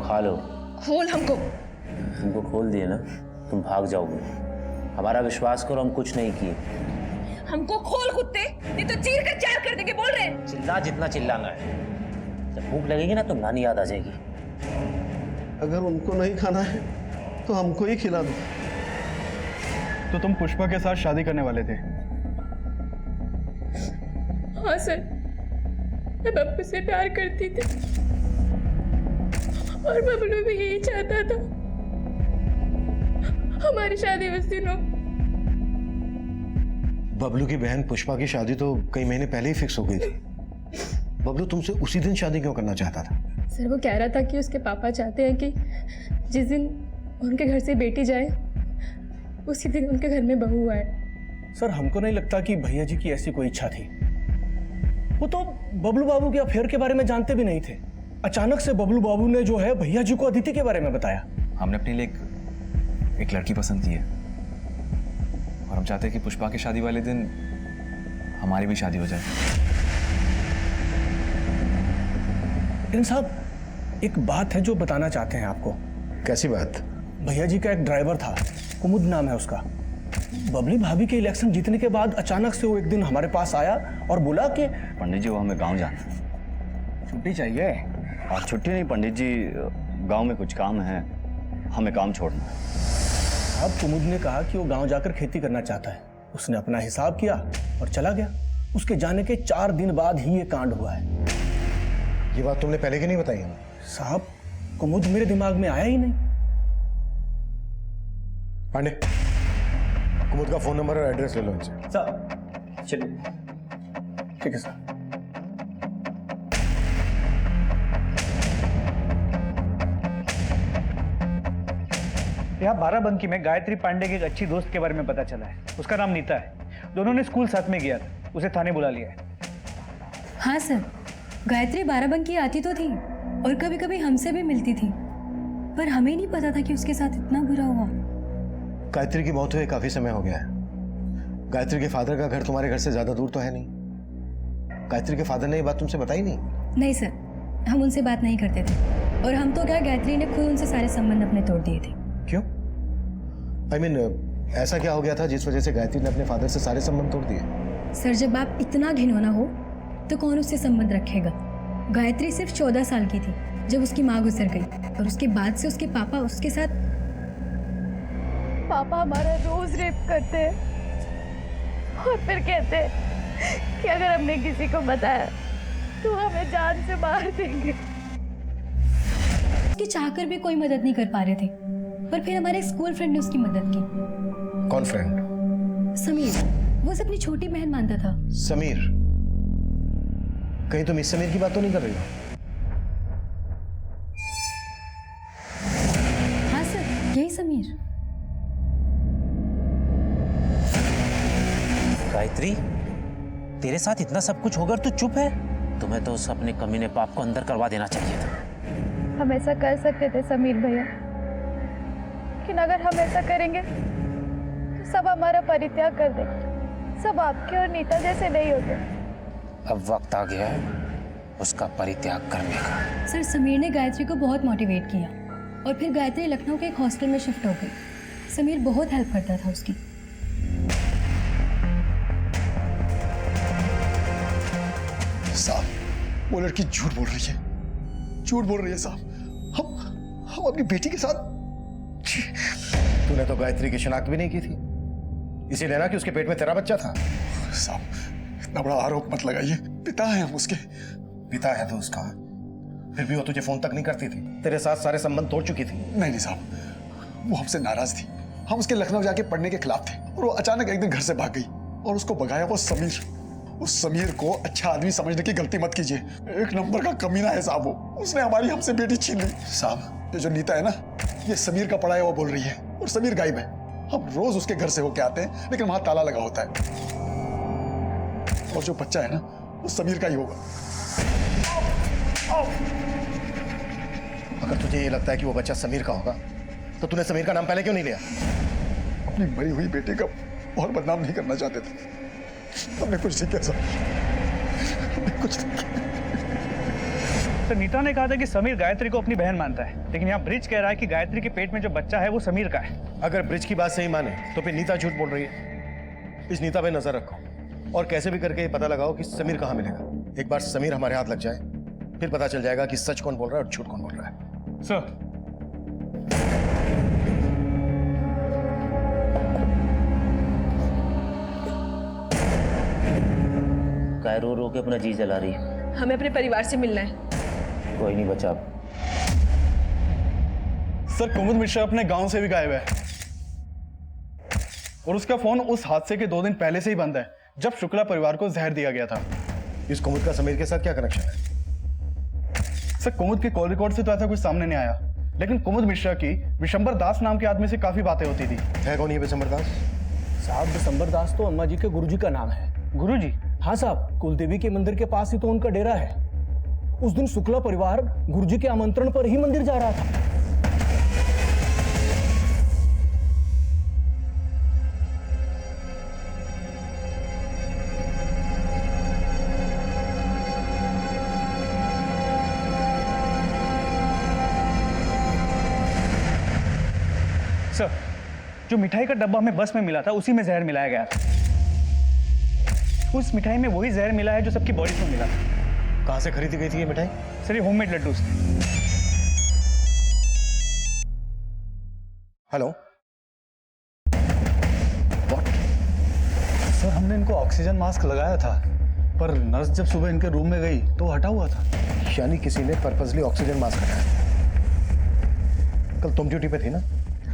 खा लो। खोल हमको। तुमको खोल दिए ना, तुम भाग जाओगे। हमारा विश्वास करो, हम कुछ नहीं किए। हमको खोल कुत्ते, नहीं तो चीर कर चार कर देंगे। बोल रहे हैं चिल्ला जितना चिल्लाना है। जब भूख लगेगी ना तो नानी याद आ जाएगी। अगर उनको नहीं खाना है तो हमको ही खिला दो। तो तुम पुष्पा के साथ शादी करने वाले थे? हाँ सर, मैं बब्बू से प्यार करती थी और बबलू भी यही चाहता था। हमारी शादी उस दिन हो। बबलू की बहन पुष्पा की शादी तो कई महीने पहले ही फिक्स हो गई थी। बबलू तुमसे उसी दिन शादी क्यों करना चाहता था? सर वो कह रहा था कि उसके पापा चाहते हैं कि जिस दिन उनके घर से बेटी जाए उसी दिन उनके घर में बहू आए। सर हमको नहीं लगता कि भैया जी की ऐसी कोई इच्छा थी। वो तो बबलू बाबू के अफेयर के बारे में जानते भी नहीं थे। अचानक से बबलू बाबू ने जो है भैया जी को अदिति के बारे में बताया। हमने अपने लिए एक लड़की पसंद की है और हम चाहते हैं कि पुष्पा की शादी वाले दिन हमारी भी शादी हो जाए। लेकिन साहब एक बात है जो बताना चाहते हैं आपको। कैसी बात? भैया जी का एक ड्राइवर था, कुमुद नाम है उसका। बबली भाभी के इलेक्शन जीतने के बाद अचानक से वो एक दिन हमारे पास आया और बोला कि पंडित जी वो हमें गांव जाना है। छुट्टी चाहिए? और छुट्टी नहीं पंडित जी, गांव में कुछ काम है, हमें काम छोड़ना है। अब कुमुद ने कहा कि वो गांव जाकर खेती करना चाहता है। उसने अपना हिसाब किया और चला गया। उसके जाने के 4 दिन बाद ही ये कांड हुआ है। ये बात तुमने पहले क्यों नहीं बताई हमें? साहब कुमुद मेरे दिमाग में आया ही नहीं। पांडे, कुमुद का फोन नंबर और एड्रेस ले लो इनसे। सर चलिए। ठीक है सर। यहाँ बाराबंकी में गायत्री पांडे की एक अच्छी दोस्त के बारे में पता चला है। उसका नाम नीता है। दोनों ने स्कूल साथ में किया था। उसे थाने बुला लिया है। हाँ सर, गायत्री बाराबंकी आती तो थी और कभी कभी हमसे भी मिलती थी, पर हमें नहीं पता था कि उसके साथ इतना बुरा हुआ। गायत्री की मौत हुए काफी समय हो गया है। गायत्री के फादर का घर तुम्हारे घर से ज्यादा दूर तो है नहीं। गायत्री के फादर ने ये बात तुमसे बताई नहीं? नहीं सर, हम उनसे बात नहीं करते थे और हम तो क्या, गायत्री ने खुद उनसे सारे संबंध अपने तोड़ दिए थे। क्यों? I mean, ऐसा क्या हो गया था जिस वजह से गायत्री ने अपने फादर से सारे संबंध तोड़ दिए? सर जब आप इतना घिनौना हो तो कौन उससे संबंध रखेगा। गायत्री सिर्फ 14 साल की थी जब उसकी माँ गुजर गई और उसके बाद से उसके पापा उसके साथ। पापा हमारा रोज रेप करते हैं और फिर कहते हैं कि अगर हमने किसी को बताया तो हमें जान से मार देंगे। उसकी चाहकर भी कोई मदद नहीं कर पा रहे थे, पर फिर हमारे स्कूल फ्रेंड ने उसकी मदद की। कौन फ्रेंड? समीर। वो उसे अपनी छोटी बहन मानता था। समीर? कहीं तुम इस समीर की बात तो नहीं कर रही हो? हाँ सर, यही समीर। गायत्री, तेरे साथ इतना सब कुछ होकर तू चुप है? तुम्हें तो उस अपने कमीने पाप को अंदर करवा देना चाहिए था। हम ऐसा कर सकते थे समीर भैया, लेकिन अगर हम ऐसा करेंगे तो सब हमारा परित्याग कर देंगे। सब आपके और नीता जैसे नहीं होते। अब वक्त आ गया है उसका परित्याग करने का। सर समीर ने गायत्री को बहुत मोटिवेट किया और फिर गायत्री लखनऊ के एक हॉस्टल में शिफ्ट हो गई। समीर बहुत हेल्प करता था उसकी। साहब वो लड़की झूठ बोल रही है, झूठ बोल रही है साहब। हम अपनी बेटी के साथ। तूने तो गायत्री की शिनाख्त भी नहीं की थी, इसीलिए ना कि उसके पेट में तेरा बच्चा था। साहब इतना बड़ा आरोप मत लगाइए। पिता है हम उसके। पिता है तो उसका, फिर भी वो तुझे फोन तक नहीं करती थी, तेरे साथ सारे संबंध तोड़ चुकी थी। नहीं साहब, वो हमसे नाराज थी। हम उसके लखनऊ जाके पढ़ने के खिलाफ थे और वो अचानक एक दिन घर से भाग गई और उसको भगाया वो समीर। उस समीर को अच्छा आदमी समझने की गलती मत कीजिए। एक नंबर का कमीना है साहब वो। उसने हमारी हमसे बेटी छीन ली। साहब ये जो नीता है ना, ये समीर का पढ़ा है वो बोल रही है, और समीर गायब है। हम रोज उसके घर से होके आते हैं, लेकिन वहां ताला लगा होता है। और जो बच्चा है ना, वो समीर का ही होगा। अगर तुझे ये लगता है कि वो बच्चा समीर का होगा, तो तूने समीर का नाम पहले क्यों नहीं लिया? अपनी मरी हुई बेटे का और बदनाम नहीं करना चाहते थे। हमने कुछ नहीं किया सर, हमने कुछ नहीं किया। तो नीता ने कहा था कि समीर गायत्री को अपनी बहन मानता है, लेकिन यहाँ ब्रिज कह रहा है कि गायत्री के पेट में जो बच्चा है वो समीर का है। अगर ब्रिज की बात सही माने तो फिर नीता झूठ बोल रही है। इस नीता पे नजर रखो और कैसे भी करके पता लगाओ कि समीर कहाँ मिलेगा। एक बार समीर हमारे हाथ लग जाए, फिर पता चल जाएगा कि सच कौन बोल रहा है और झूठ कौन बोल रहा है। सर काय रो रो के अपना जी जला रही है? हमें अपने परिवार से मिलना है। कोई नहीं बचा। सर कुमुद मिश्रा अपने गांव से भी गायब है और उसका फोन उस हादसे के 2 दिन पहले से ही बंद है, जब शुक्ला परिवार को जहर दिया गया था। इस कुमुद का समीर के साथ क्या कनेक्शन है? सर कुमुद के कॉल रिकॉर्ड से तो ऐसा कुछ सामने नहीं आया, लेकिन कुमुद मिश्रा की विशंबर दास नाम के आदमी से काफी बातें होती थी। है कौन ये विशंबर दास? साहब विशंबर दास तो अम्मा जी के गुरुजी का नाम है। गुरुजी? हाँ साहब, कुलदेवी के मंदिर के पास ही तो उनका डेरा है। उस दिन शुक्ला परिवार गुरुजी के आमंत्रण पर ही मंदिर जा रहा था। सर, जो मिठाई का डब्बा हमें बस में मिला था उसी में जहर मिलाया गया था। उस मिठाई में वही जहर मिला है जो सबकी बॉडी में मिला था। कहाँ से खरीदी गई थी ये मिठाई? सर, ये होममेड लड्डू से। हेलो। सर, हमने इनको ऑक्सीजन मास्क लगाया था, पर नर्स जब सुबह इनके रूम में गई तो हटा हुआ था। यानी किसी ने पर्पसली ऑक्सीजन मास्क हटाया। कल तुम ड्यूटी पे थी ना?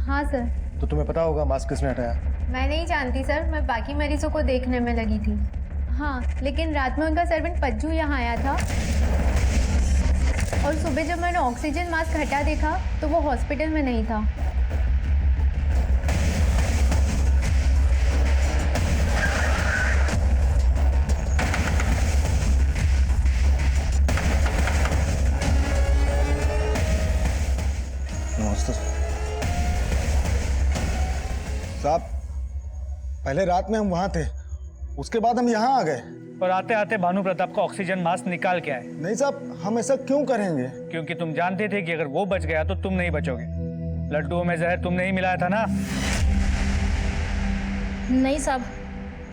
हाँ सर। तो तुम्हें पता होगा मास्क किसने हटाया। मैं नहीं जानती सर, मैं बाकी मरीजों को देखने में लगी थी। हाँ, लेकिन रात में उनका सर्वेंट पज्जू यहाँ आया था और सुबह जब मैंने ऑक्सीजन मास्क हटा देखा तो वो हॉस्पिटल में नहीं था। साहब, पहले रात में हम वहां थे, उसके बाद हम यहाँ आ गए। और आते आते भानु प्रताप का ऑक्सीजन मास्क निकाल के आए। नहीं साहब, हम ऐसा क्यों करेंगे? क्योंकि तुम जानते थे कि अगर वो बच गया तो तुम नहीं बचोगे। लड्डुओं में जहर तुमने ही मिलाया था ना? नहीं साहब,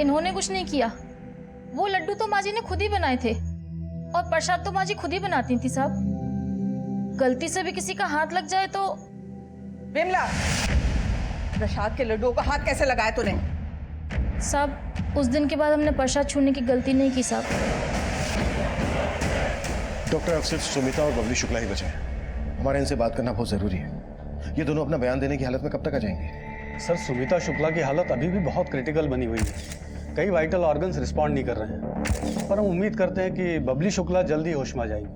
इन्होंने कुछ नहीं किया। वो लड्डू तो माँ जी ने खुद ही बनाए थे और प्रसाद तो माँ जी खुद ही बनाती थी साहब। गलती से भी किसी का हाथ लग जाए तो। विमला, प्रसाद के लड्डुओं का हाथ कैसे लगाया तूने? साहब, उस दिन के बाद हमने प्रसाद छूने की गलती नहीं की साहब। डॉक्टर, अब सिर्फ सुमिता और बबली शुक्ला ही बचे हैं। हमारे इनसे बात करना बहुत जरूरी है। ये दोनों अपना बयान देने की हालत में कब तक आ जाएंगे? सर, सुमिता शुक्ला की हालत अभी भी बहुत क्रिटिकल बनी हुई है। कई वाइटल ऑर्गन्स रिस्पॉन्ड नहीं कर रहे हैं, पर हम उम्मीद करते हैं कि बबली शुक्ला जल्दी होश में आ जाएंगी।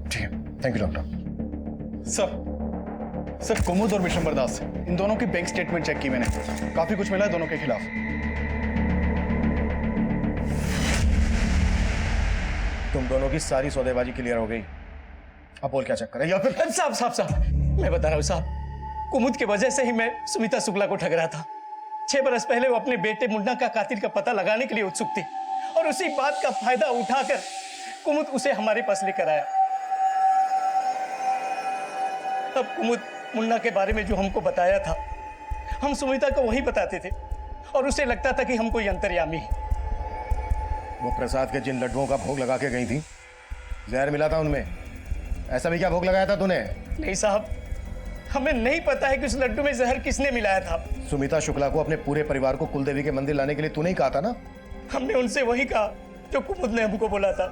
ठीक है, थैंक यू डॉक्टर। सर, कुमुद और विशंबर दास, इन दोनों की बैंक स्टेटमेंट चेक की मैंने। काफी कुछ मिला है दोनों के खिलाफ। तुम दोनों की सारी सौदेबाजी क्लियर हो गई। अब बोल क्या चक्कर है? या फिर साहब, मैं बता रहा हूँ साहब, कुमुद की वजह से ही मैं सुमिता शुक्ला को ठग रहा था। 6 बरस पहले वो अपने बेटे मुन्ना का कातिल का पता लगाने के लिए उत्सुक थी और उसी बात का फायदा उठाकर कुमुद उसे हमारे पास लेकर आया। अब कुमुद मुन्ना के बारे में जो हमको बताया था, हम सुमिता को वही बताते थे और उसे लगता था कि हम कोई अंतर्यामी है। वो प्रसाद के जिन लड्डुओं का भोग लगा के गई थी, जहर मिला था उनमें। ऐसा भी क्या भोग लगाया था तूने? नहीं साहब, हमें नहीं पता है कि उस लड्डू में जहर किसने मिलाया था। सुमिता शुक्ला को अपने पूरे परिवार को कुलदेवी के मंदिर लाने के लिए तूने ही कहा था ना? हमने उनसे वही कहा जो कुमुद ने हमको बोला था।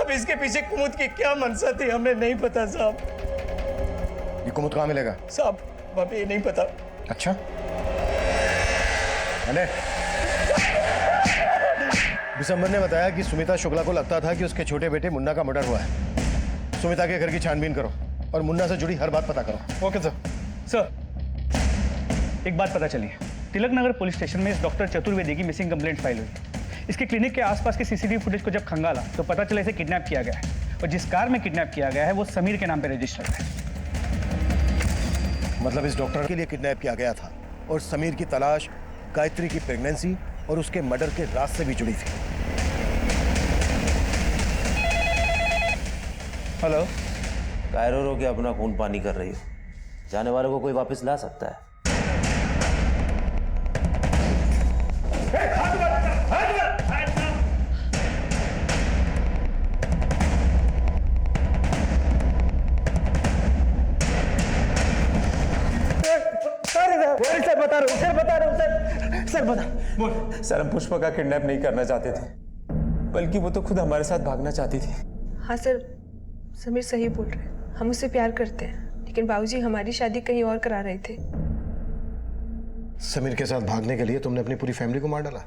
अब इसके पीछे कुमुद की क्या मंशा थी हमें नहीं पता साहब। ये कुमुद कहाँ मिलेगा? साहब, हमें ये नहीं पता। अच्छा, अने विशंबर ने बताया कि सुमिता शुक्ला को लगता था कि उसके छोटे बेटे मुन्ना का मर्डर हुआ है। सुमिता के घर की छानबीन करो और मुन्ना से जुड़ी हर बात पता करो। Okay sir. सर, एक बात पता चली है। तिलक नगर पुलिस स्टेशन में इस डॉक्टर चतुर्वेदी की मिसिंग कंप्लेंट फाइल हुई। इसके क्लिनिक के आसपास के सीसीटीवी फुटेज को जब खंगाला तो पता चला इसे किडनैप किया गया है और जिस कार में किडनैप किया गया है वो समीर के नाम पे रजिस्टर्ड है। मतलब इस डॉक्टर के लिए किडनैप किया गया था और समीर की तलाश गायत्री की प्रेगनेंसी और उसके मर्डर के राज से भी जुड़ी थी। हेलो। कायरो रो के अपना खून पानी कर रही हो। जाने वालों को कोई वापस ला सकता है? सर, हम पुष्पा का किडनैप नहीं करना चाहते थे, बल्कि वो तो खुद हमारे साथ भागना चाहती थी। हाँ सर, समीर सही बोल रहे हैं। हम उससे प्यार करते हैं, लेकिन बाबूजी हमारी शादी कहीं और करा रहे थे। समीर के साथ भागने के लिए तुमने अपनी पूरी फैमिली को मार डाला।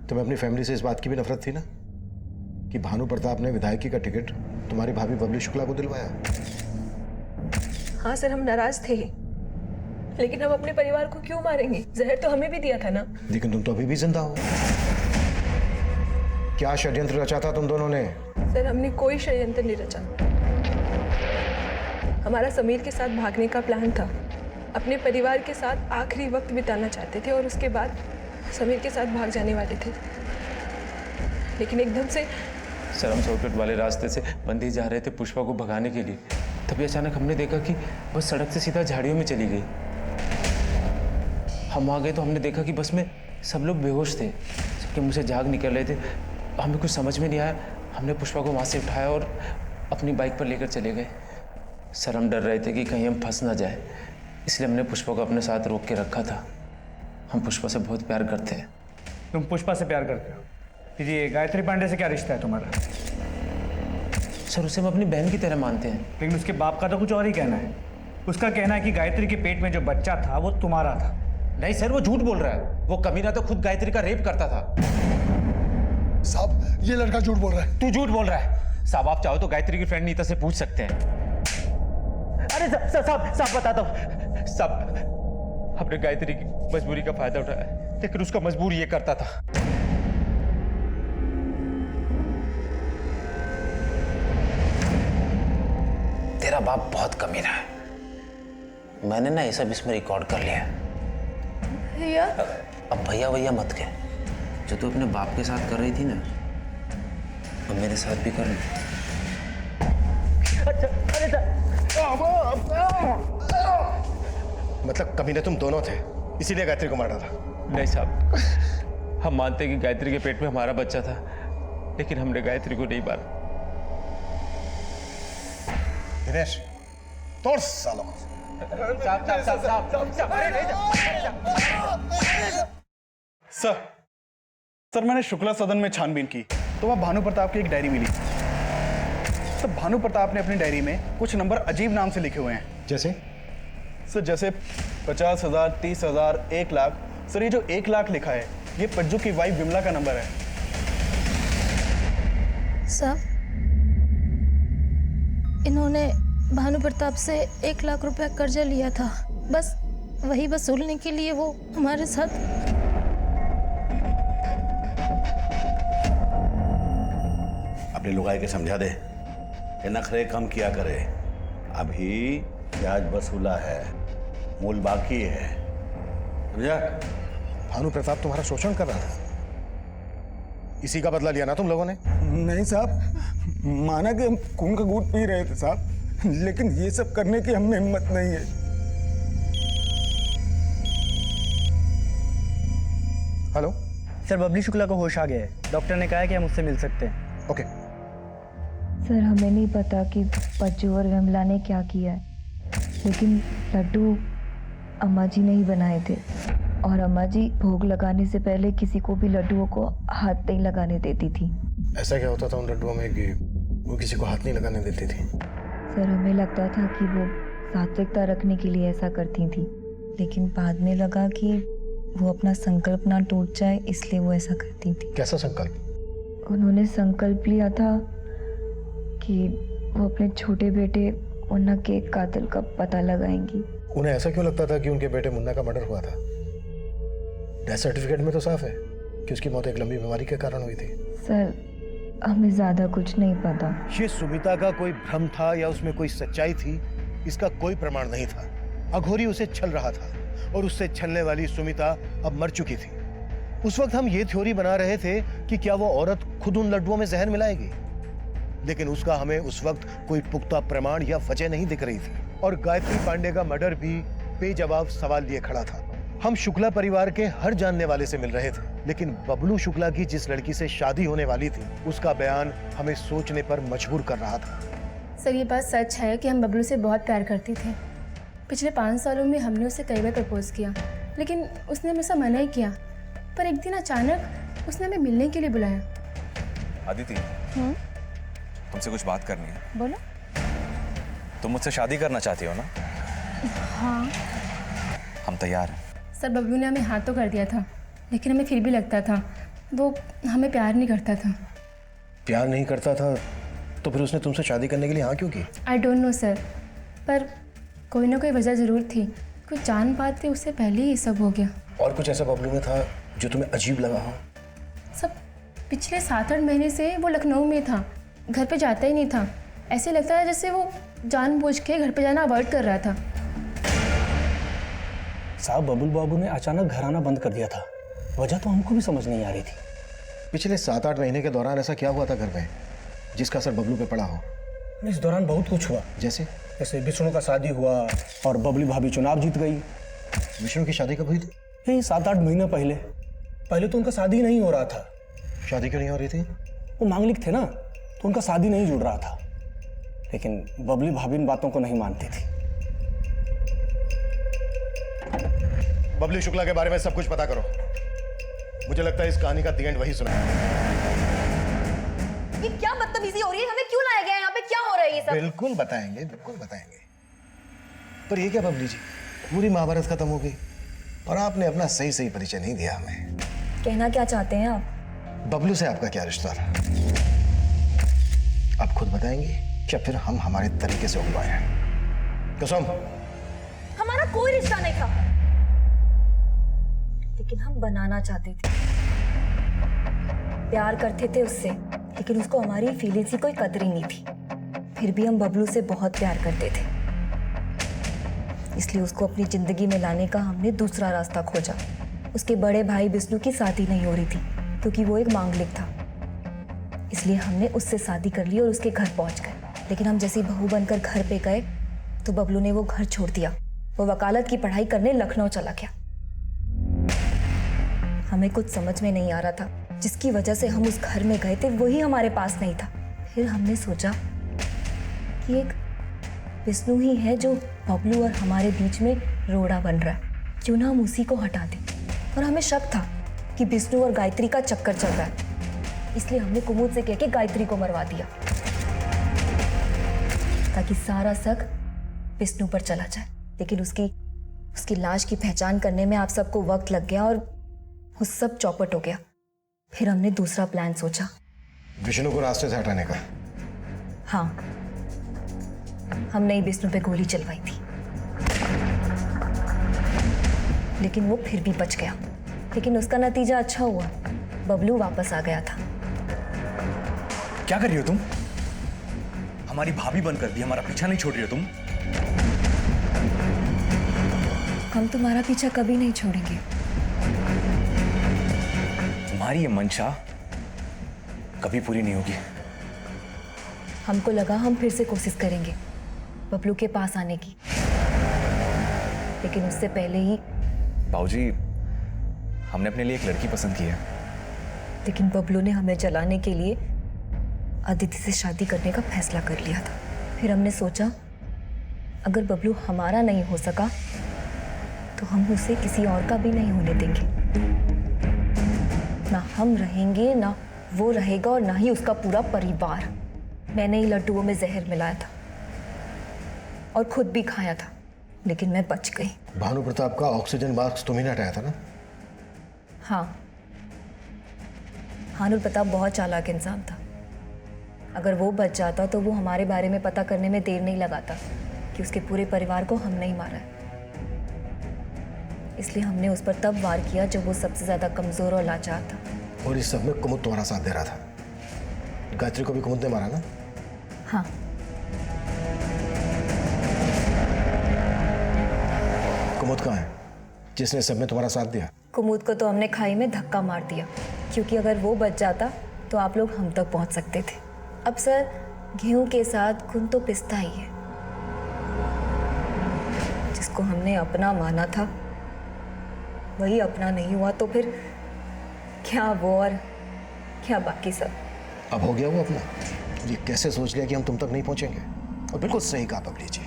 तुम्हें अपनी फैमिली से इस बात की भी नफरत थी ना कि भानु प्रताप ने विधायकी का टिकट तुम्हारी भाभी बबली शुक्ला को दिलवाया। हाँ सर, हम नाराज थे, लेकिन हम अपने परिवार को क्यों मारेंगे? जहर तो हमें भी दिया था ना। लेकिन तुम तो अभी भी जिंदा हो। क्या षड्यंत्र रचा था तुम दोनों ने? सर हमने कोई षड्यंत्र नहीं रचा। हमारा समीर के साथ भागने का प्लान था। अपने परिवार के साथ आखिरी वक्त बिताना चाहते थे और उसके बाद समीर के साथ भाग जाने वाले थे, लेकिन एकदम से सर हम शॉर्टकट वाले रास्ते से बंदी जा रहे थे पुष्पा को भगाने के लिए, तभी अचानक हमने देखा कि बस सड़क से सीधा झाड़ियों में चली गई। हम आ गए तो हमने देखा कि बस में सब लोग बेहोश थे, सबके मुंह से झाग निकल रहे थे। हमें कुछ समझ में नहीं आया। हमने पुष्पा को वहाँ से उठाया और अपनी बाइक पर लेकर चले गए। सर हम डर रहे थे कि कहीं हम फंस ना जाए, इसलिए हमने पुष्पा को अपने साथ रोक के रखा था। हम पुष्पा से बहुत प्यार करते हैं। तुम पुष्पा से प्यार करते हो? जी गायत्री पांडे से क्या रिश्ता है तुम्हारा? सर उसे हम अपनी बहन की तरह मानते हैं। लेकिन उसके बाप का तो कुछ और ही कहना है। उसका कहना है कि गायत्री के पेट में जो बच्चा था वो तुम्हारा था। नहीं सर वो झूठ बोल रहा है। वो कमीना तो खुद गायत्री का रेप करता था। साहब ये लड़का झूठ बोल रहा है। तू झूठ बोल रहा है। साहब आप चाहो तो गायत्री की फ्रेंड नीता से पूछ सकते हैं। अरे साहब बता दो। साहब हमने गायत्री की मजबूरी का फायदा उठाया, लेकिन उसका मजबूर ये करता था। तेरा बाप बहुत कमीना है। मैंने ना ये सब इसमें रिकॉर्ड कर लिया है। भैया अब भैया भैया मत कह। जो तू अपने बाप के साथ कर रही थी ना, अब मेरे साथ भी कर ली। मतलब कमीने तुम दोनों थे, इसीलिए गायत्री को मारा था? नहीं साहब, हम मानते कि गायत्री के पेट में हमारा बच्चा था, लेकिन हमने गायत्री को नहीं मारा। दिनेश तोड़ सालों। सर मैंने शुक्ला सदन में छानबीन की तो वहां भानु प्रताप की एक डायरी मिली। सर भानु प्रताप ने अपनी डायरी में कुछ नंबर अजीब नाम से लिखे हुए हैं। जैसे? सर जैसे 50,000, 30,000, 1 लाख। सर ये जो 1 लाख लिखा है ये पज्जू की वाइफ विमला का नंबर है। साहब इन्होंने भानु प्रताप से 1 लाख रुपया कर्जा लिया था, बस वही वसूलने के लिए वो हमारे साथ। अपने लुगाई के समझा दे कि नखरे कम किया करे। अभी ब्याज वसूला है, मूल बाकी है, समझा? भानु प्रताप तुम्हारा शोषण कर रहा था, इसी का बदला लिया ना तुम लोगों ने? नहीं साहब, माना कि हम खून का घूंट पी रहे थे साहब, लेकिन ये सब करने की हमें हिम्मत नहीं है। हेलो सर, बबली शुक्ला को होश आ गया है। डॉक्टर ने कहा है कि हम उससे मिल सकते हैं। ओके। सर हमें नहीं पता कि पज्जू और विमला ने क्या किया है, लेकिन लड्डू अम्मा जी ने ही बनाए थे और अम्मा जी भोग लगाने से पहले किसी को भी लड्डुओं को हाथ नहीं लगाने देती थी। ऐसा क्या होता था उन लड्डुओं में कि वो किसी को हाथ नहीं लगाने देती थी? सर हमें लगता था कि वो सात्विकता रखने के लिए ऐसा करती थी, लेकिन बाद में लगा कि वो अपना संकल्प ना टूट जाए इसलिए वो ऐसा करती थी। कैसा संकल्प? उन्होंने संकल्प लिया था कि वो अपने छोटे बेटे मुन्ना के कातिल का पता लगाएंगी। उन्हें ऐसा क्यों लगता था कि उनके बेटे मुन्ना का मर्डर हुआ था? डेथ सर्टिफिकेट में तो साफ है कि उसकी मौत एक लंबी बीमारी के कारण हुई थी। सर हमें ज्यादा कुछ नहीं पता। ये सुमिता का कोई भ्रम था या उसमें कोई सच्चाई थी, इसका कोई प्रमाण नहीं था। अघोरी उसे छल रहा था और उससे छलने वाली सुमिता अब मर चुकी थी। उस वक्त हम ये थ्योरी बना रहे थे कि क्या वो औरत खुद उन लड्डुओं में जहर मिलाएगी, लेकिन उसका हमें उस वक्त कोई पुख्ता प्रमाण या वजह नहीं दिख रही थी। और गायत्री पांडे का मर्डर भी बेजवाब सवाल लिए खड़ा था। हम शुक्ला परिवार के हर जानने वाले से मिल रहे थे, लेकिन बबलू शुक्ला की जिस लड़की से शादी होने वाली थी उसका बयान हमें सोचने पर मजबूर कर रहा था। सर ये बात सच है कि हम बबलू से बहुत प्यार करते थे। पिछले 5 सालों में हमने उसे कई बार प्रपोज किया, लेकिन उसने हमेशा मना ही किया। पर एक दिन अचानक उसने हमें मिलने के लिए बुलाया। अदिति, तुमसे कुछ बात करनी है। बोलो। तुम मुझसे शादी करना चाहती हो ना? हाँ। हम तैयार हैं। सर बबलू ने हमें हाँ तो कर दिया था, लेकिन हमें फिर भी लगता था वो हमें प्यार नहीं करता था। प्यार नहीं करता था तो फिर उसने तुमसे शादी करने के लिए हाँ क्यों की? आई डोंट नो सर, पर कोई ना कोई वजह ज़रूर थी। कुछ जान पाते उससे पहले ही सब हो गया। और कुछ ऐसा बबलू में था जो तुम्हें अजीब लगा हो? सब पिछले 7-8 महीने से वो लखनऊ में था, घर पे जाता ही नहीं था। ऐसे लगता है जैसे वो जानबूझ के घर पे जाना अवॉइड कर रहा था। साहब बबुल बाबू ने अचानक घर आना बंद कर दिया था, वजह तो हमको भी समझ नहीं आ रही थी। पिछले 7-8 महीने के दौरान ऐसा क्या हुआ था घर में जिसका असर बबलू पे पड़ा हो? इस दौरान बहुत कुछ हुआ। जैसे विष्णु का शादी हुआ और बबली भाभी चुनाव जीत गई। विष्णु की शादी कब हुई थी? यही 7-8 महीने पहले। पहले तो उनका शादी नहीं हो रहा था। शादी क्यों नहीं हो रही थी? वो मांगलिक थे ना, तो उनका शादी नहीं जुड़ रहा था। लेकिन बबली भाभी इन बातों को नहीं मानती थी। बबली शुक्ला के बारे में सब कुछ पता करो। मुझे लगता है इस कहानी का दी एंड वही सुना। ये क्या बदतमीजी हो रही है? हमें क्यों लाया गया है यहाँ पे? क्या हो रहा है ये सब? बिल्कुल बताएंगे। पर ये क्या बबली जी, पूरी महाभारत खत्म हो गई और आपने अपना सही परिचय नहीं दिया हमें। कहना क्या चाहते हैं आप? बबलू से आपका क्या रिश्ता था? आप खुद बताएंगे या फिर हम हमारे तरीके से उगवाए हैं? कसम। हमारा कोई रिश्ता नहीं था, लेकिन हम बनाना चाहते थे। प्यार करते थे उससे, लेकिन उसको हमारी फीलिंग्स की कोई कदर ही नहीं थी। फिर भी हम बबलू से बहुत प्यार करते थे, इसलिए उसको अपनी जिंदगी में लाने का हमने दूसरा रास्ता खोजा। उसके बड़े भाई विष्णु की शादी नहीं हो रही थी क्योंकि वो एक मांगलिक था, इसलिए हमने उससे शादी कर ली और उसके घर पहुंच गए। लेकिन हम जैसी बहू बनकर घर पे गए तो बबलू ने वो घर छोड़ दिया। वो वकालत की पढ़ाई करने लखनऊ चला गया। हमें कुछ समझ में नहीं आ रहा था, जिसकी वजह से हम उस घर में गए थे वही हमारे पास नहीं था। फिर हमने सोचा कि एक विष्णु ही है जो बबलू और हमारे बीच में रोड़ा बन रहा है, क्यों ना हम उसी को हटा दें। और हमें शक था कि विष्णु और गायत्री का चक्कर चल रहा है, इसलिए हमने कुमुद से कह के गायत्री को मरवा दिया ताकि सारा शक विष्णु पर चला जाए। लेकिन उसकी लाश की पहचान करने में आप सबको वक्त लग गया और वो सब चौपट हो गया। फिर हमने दूसरा प्लान सोचा, विष्णु को रास्ते से हटाने का। हाँ, हमने ही विष्णु पे गोली चलवाई थी, लेकिन वो फिर भी बच गया। लेकिन उसका नतीजा अच्छा हुआ, बबलू वापस आ गया था। क्या कर रही हो तुम? हमारी भाभी बनकर भी हमारा पीछा नहीं छोड़ रही हो तुम? हम तुम्हारा पीछा कभी नहीं छोड़ेंगे। तुम्हारी ये मंशा कभी पूरी नहीं होगी। हमको लगा हम फिर से कोशिश करेंगे बबलू के पास आने की, लेकिन उससे पहले ही बाबूजी, हमने अपने लिए एक लड़की पसंद की है। लेकिन बबलू ने हमें जलाने के लिए अदिति से शादी करने का फैसला कर लिया था। फिर हमने सोचा अगर बबलू हमारा नहीं हो सका तो हम उसे किसी और का भी नहीं होने देंगे। ना हम रहेंगे, ना वो रहेगा, और ना ही उसका पूरा परिवार। मैंने ही लड्डुओं में जहर मिलाया था और खुद भी खाया था, लेकिन मैं बच गई। भानु प्रताप का ऑक्सीजन मास्क तुम ही ने हटाया था ना? हाँ, भानु प्रताप बहुत चालाक इंसान था। अगर वो बच जाता तो वो हमारे बारे में पता करने में देर नहीं लगाता कि उसके पूरे परिवार को हमने ही मारा है। इसलिए हमने उस पर तब वार किया जब वो सबसे ज्यादा कमजोर और लाचार था। और इस सब में कुमुद तुम्हारा साथ दे रहा था। गायत्री को भी कुमुद ने मारा ना? हाँ। कुमुद कहाँ है जिसने सब में तुम्हारा साथ दिया? कुमुद को तो हमने खाई में धक्का मार दिया, क्योंकि अगर वो बच जाता तो आप लोग हम तक पहुंच सकते थे। अब सर, गेहूं के साथ खून तो पिसता ही है। जिसको हमने अपना माना था वही अपना नहीं हुआ, तो फिर क्या वो और क्या बाकी सब। अब हो गया वो अपना। ये कैसे सोच लिया कि हम तुम तक नहीं पहुंचेंगे? और बिल्कुल सही कहा बबली जी,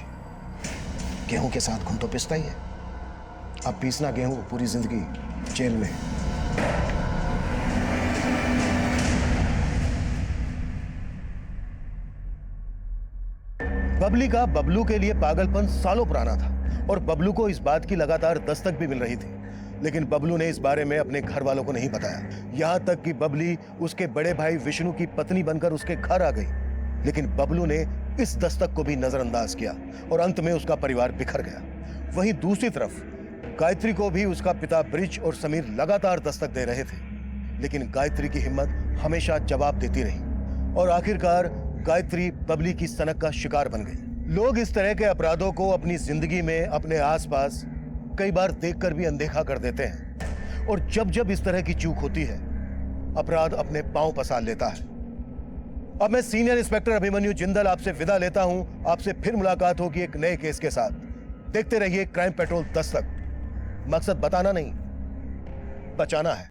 गेहूं के साथ खून तो पिसता ही है। अब पीसना गेहूं पूरी जिंदगी जेल में। बबली का बबलू के लिए पागलपन सालों पुराना था और बबलू को इस बात की लगातार दस्तक भी मिल रही थी, लेकिन बबलू ने इस बारे में अपने घर वालों को नहीं बताया। यहां तक कि बबली उसके बड़े भाई विष्णु की पत्नी बनकर उसके घर आ गई, लेकिन बबलू ने इस दस्तक को भी नजरअंदाज किया और अंत में उसका परिवार बिखर गया। वहीं दूसरी तरफ गायत्री को भी उसका पिता ब्रिज और समीर लगातार दस्तक दे रहे थे, लेकिन गायत्री की हिम्मत हमेशा जवाब देती रही और आखिरकार गायत्री बबली की सनक का शिकार बन गई। लोग इस तरह के अपराधों को अपनी जिंदगी में अपने आसपास कई बार देखकर भी अनदेखा कर देते हैं और जब जब इस तरह की चूक होती है अपराध अपने पांव पसार लेता है। अब मैं सीनियर इंस्पेक्टर अभिमन्यु जिंदल आपसे विदा लेता हूं। आपसे फिर मुलाकात होगी एक नए केस के साथ। देखते रहिए क्राइम पेट्रोल 10 तक। मकसद बताना नहीं, बचाना है।